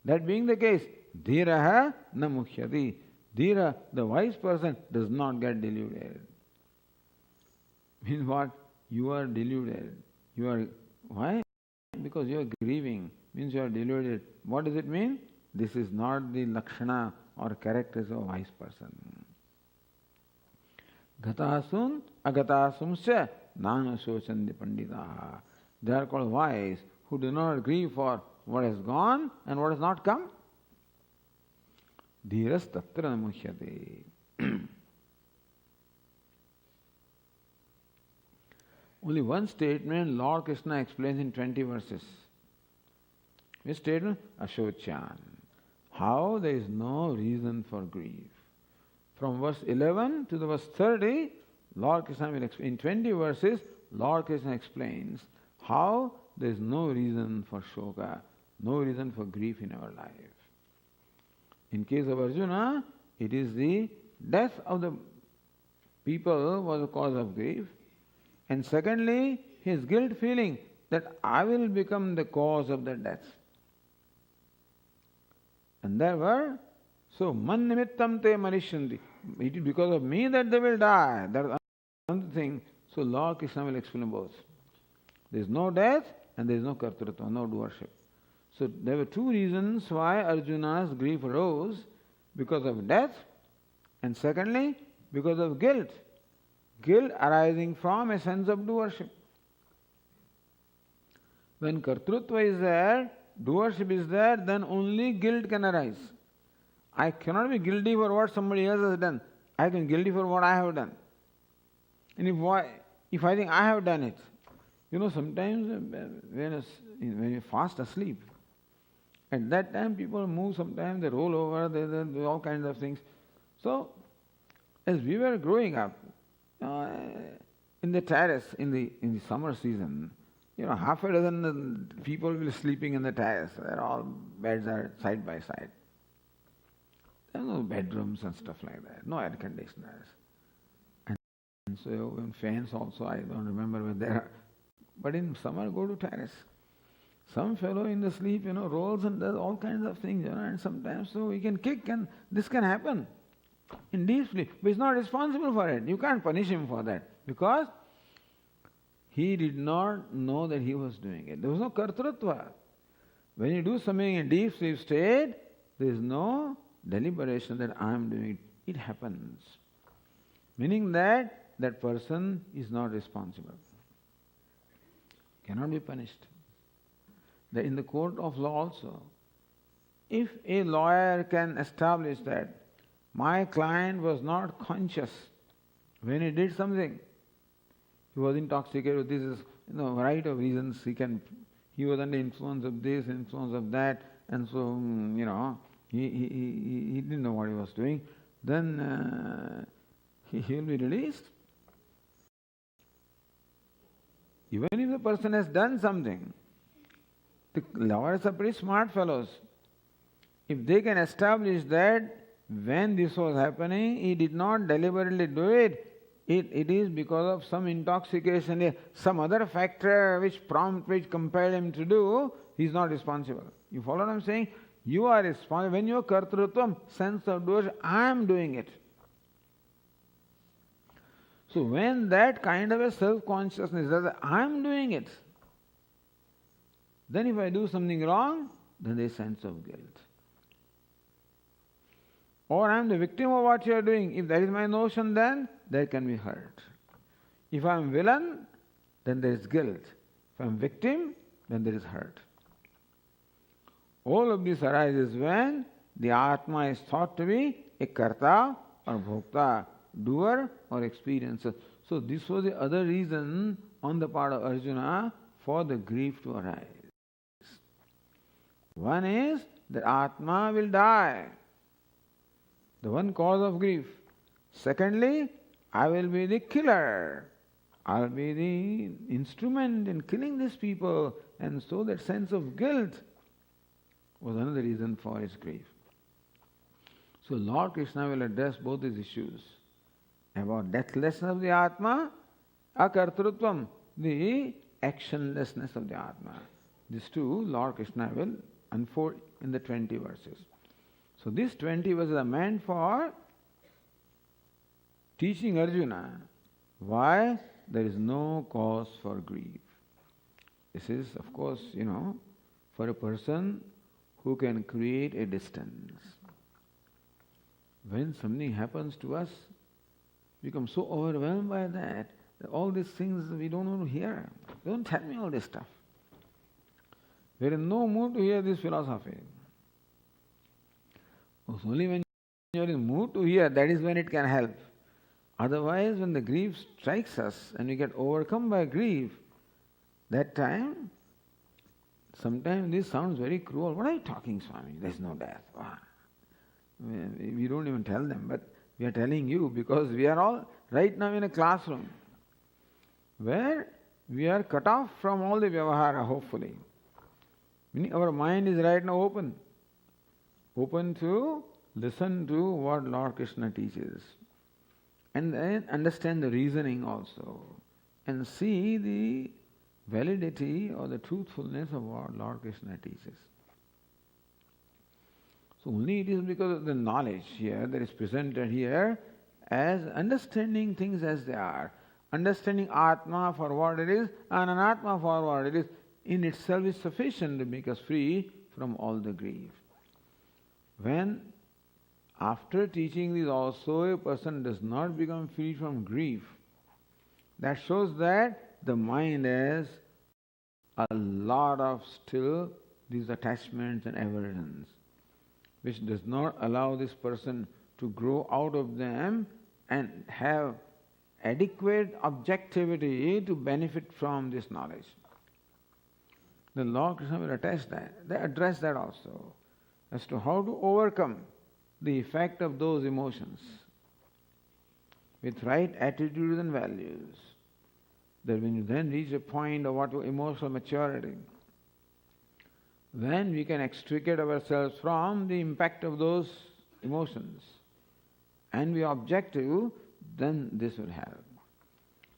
That being the case, Dhiraha na mukhyati. Dhira, the wise person, does not get deluded. Means what? You are deluded. Why? Because you are grieving. Means you are deluded. What does it mean? This is not the lakshana or characters of a wise person. Gatasun, agatasumsya, nana sochandi panditaha. They are called wise who do not grieve for what has gone and what has not come. Dhiras tatra namuhyate. Only one statement Lord Krishna explains in 20 verses. This statement, Ashochan. How there is no reason for grief. From verse 11 to the verse 30, Lord Krishna will explain. In 20 verses, Lord Krishna explains how there is no reason for shoka, no reason for grief in our life. In case of Arjuna, it is the death of the people was the cause of grief. And secondly, his guilt feeling that I will become the cause of their death. And there were, so man nimittam te marishanti. It is because of me that they will die. That is another thing. So Lord Krishna will explain both. There is no death and there is no kartrutva, no doership. So there were two reasons why Arjuna's grief arose. Because of death and secondly, because of guilt. Guilt arising from a sense of doership. When kartrutva is there, doership is there, then only guilt can arise. I cannot be guilty for what somebody else has done. I can be guilty for what I have done. And if I think I have done it, sometimes when you're fast asleep, at that time people move, sometimes they roll over, they do all kinds of things. So, as we were growing up, in the terrace, in the summer season, half a dozen people will be sleeping in the terrace. All beds are side by side. There are no bedrooms and stuff like that. No air conditioners. And so when fans also, I don't remember whether there are. But in summer, go to terrace. Some fellow in the sleep, rolls and does all kinds of things, and sometimes so we can kick and this can happen. in deep sleep, but he's not responsible for it. You can't punish him for that because he did not know that he was doing it. There was no kartrutva. When you do something in deep sleep state, there is no deliberation that I am doing it. It happens. Meaning that that person is not responsible. Cannot be punished. That in the court of law also, if a lawyer can establish that my client was not conscious when he did something, he was intoxicated, this is variety of reasons he was under influence of this, influence of that, and so he didn't know what he was doing, then he will be released. Even if the person has done something, the lawyers are pretty smart fellows. If they can establish that when this was happening, he did not deliberately do it, it is because of some intoxication, some other factor which compelled him to do, he is not responsible. You follow what I am saying? You are responsible. When you are kartrutvam, sense of doer, I am doing it. So when that kind of a self-consciousness is that I am doing it, then if I do something wrong, then there is sense of guilt. Or I am the victim of what you are doing. If that is my notion, then there can be hurt. If I am villain, then there is guilt. If I am victim, then there is hurt. All of this arises when the Atma is thought to be a karta or bhokta, doer or experiencer. So this was the other reason on the part of Arjuna for the grief to arise. One is that Atma will die, the one cause of grief. Secondly, I will be the killer. I will be the instrument in killing these people. And so that sense of guilt was another reason for his grief. So Lord Krishna will address both these issues about deathlessness of the Atma, akartrutvam, the actionlessness of the Atma. These two Lord Krishna will unfold in the 20 verses. So these 20 verses are meant for teaching Arjuna why there is no cause for grief. This is, of course, for a person who can create a distance. When something happens to us, we become so overwhelmed by that all these things we don't want to hear. Don't tell me all this stuff. We are in no mood to hear this philosophy. It's only when you are in the mood to hear, that is when it can help. Otherwise, when the grief strikes us and we get overcome by grief, that time, sometimes this sounds very cruel. What are you talking, Swami? There is no death. We don't even tell them, but we are telling you because we are all right now in a classroom where we are cut off from all the vyavahara, hopefully. Our mind is right now open to listen to what Lord Krishna teaches. And then understand the reasoning also. And see the validity or the truthfulness of what Lord Krishna teaches. So only it is because of the knowledge here that is presented here as understanding things as they are. Understanding Atma for what it is and Anatma for what it is in itself is sufficient to make us free from all the grief. When after teaching this also a person does not become free from grief, that shows that the mind has a lot of still these attachments and aversions, which does not allow this person to grow out of them and have adequate objectivity to benefit from this knowledge. The Lord Krishna will address that also, as to how to overcome the effect of those emotions with right attitudes and values. That when you then reach a point of what emotional maturity, then we can extricate ourselves from the impact of those emotions and we are objective, then this will help.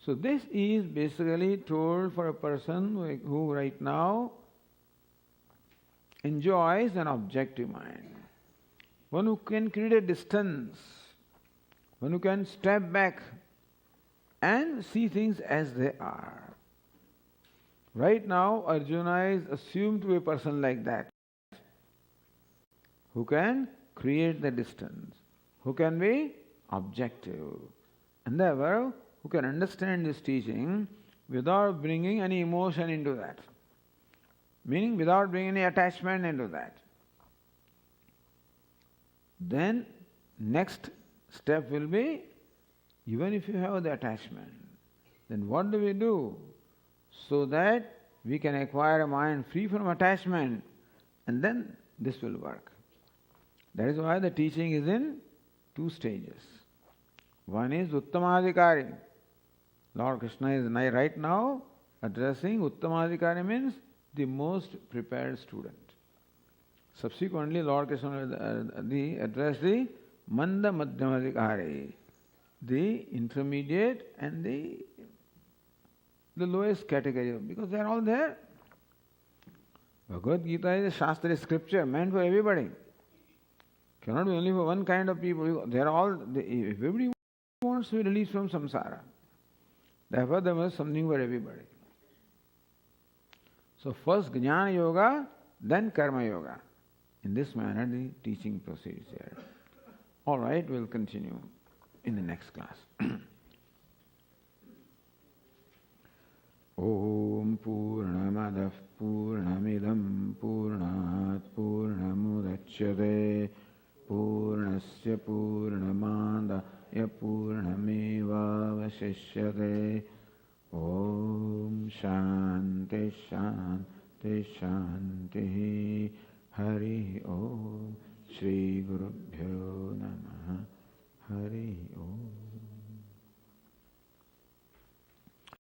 So this is basically told for a person who right now enjoys an objective mind. One who can create a distance one who can step back and see things as they are. Right now, Arjuna is assumed to be a person like that, who can create the distance, who can be objective, and therefore who can understand this teaching without bringing any emotion into that, meaning without bringing any attachment into that. Then next step will be, even if you have the attachment, then what do we do so that we can acquire a mind free from attachment, and then this will work. That is why the teaching is in 2 stages. One is Uttamadhikari. Lord Krishna is right now addressing Uttamadhikari, means the most prepared student. Subsequently, Lord Krishna will address the Manda Madhyamadhikari, the intermediate and the lowest category, because they are all there. Bhagavad Gita is a Shastra scripture meant for everybody. Cannot be only for one kind of people. They are all, everybody wants to be released from samsara. Therefore, there was something for everybody. So, first Jnana Yoga, then Karma Yoga. In this manner, the teaching proceeds here. All right, we'll continue in the next class. Om Purnamadah Purnamidam Purnat Purnamudachyate Purnasya Purnamadaya Purnamevavashishyate. Om Shanti Shanti Shanti. Hari Om Shri Gurubhyo Namah.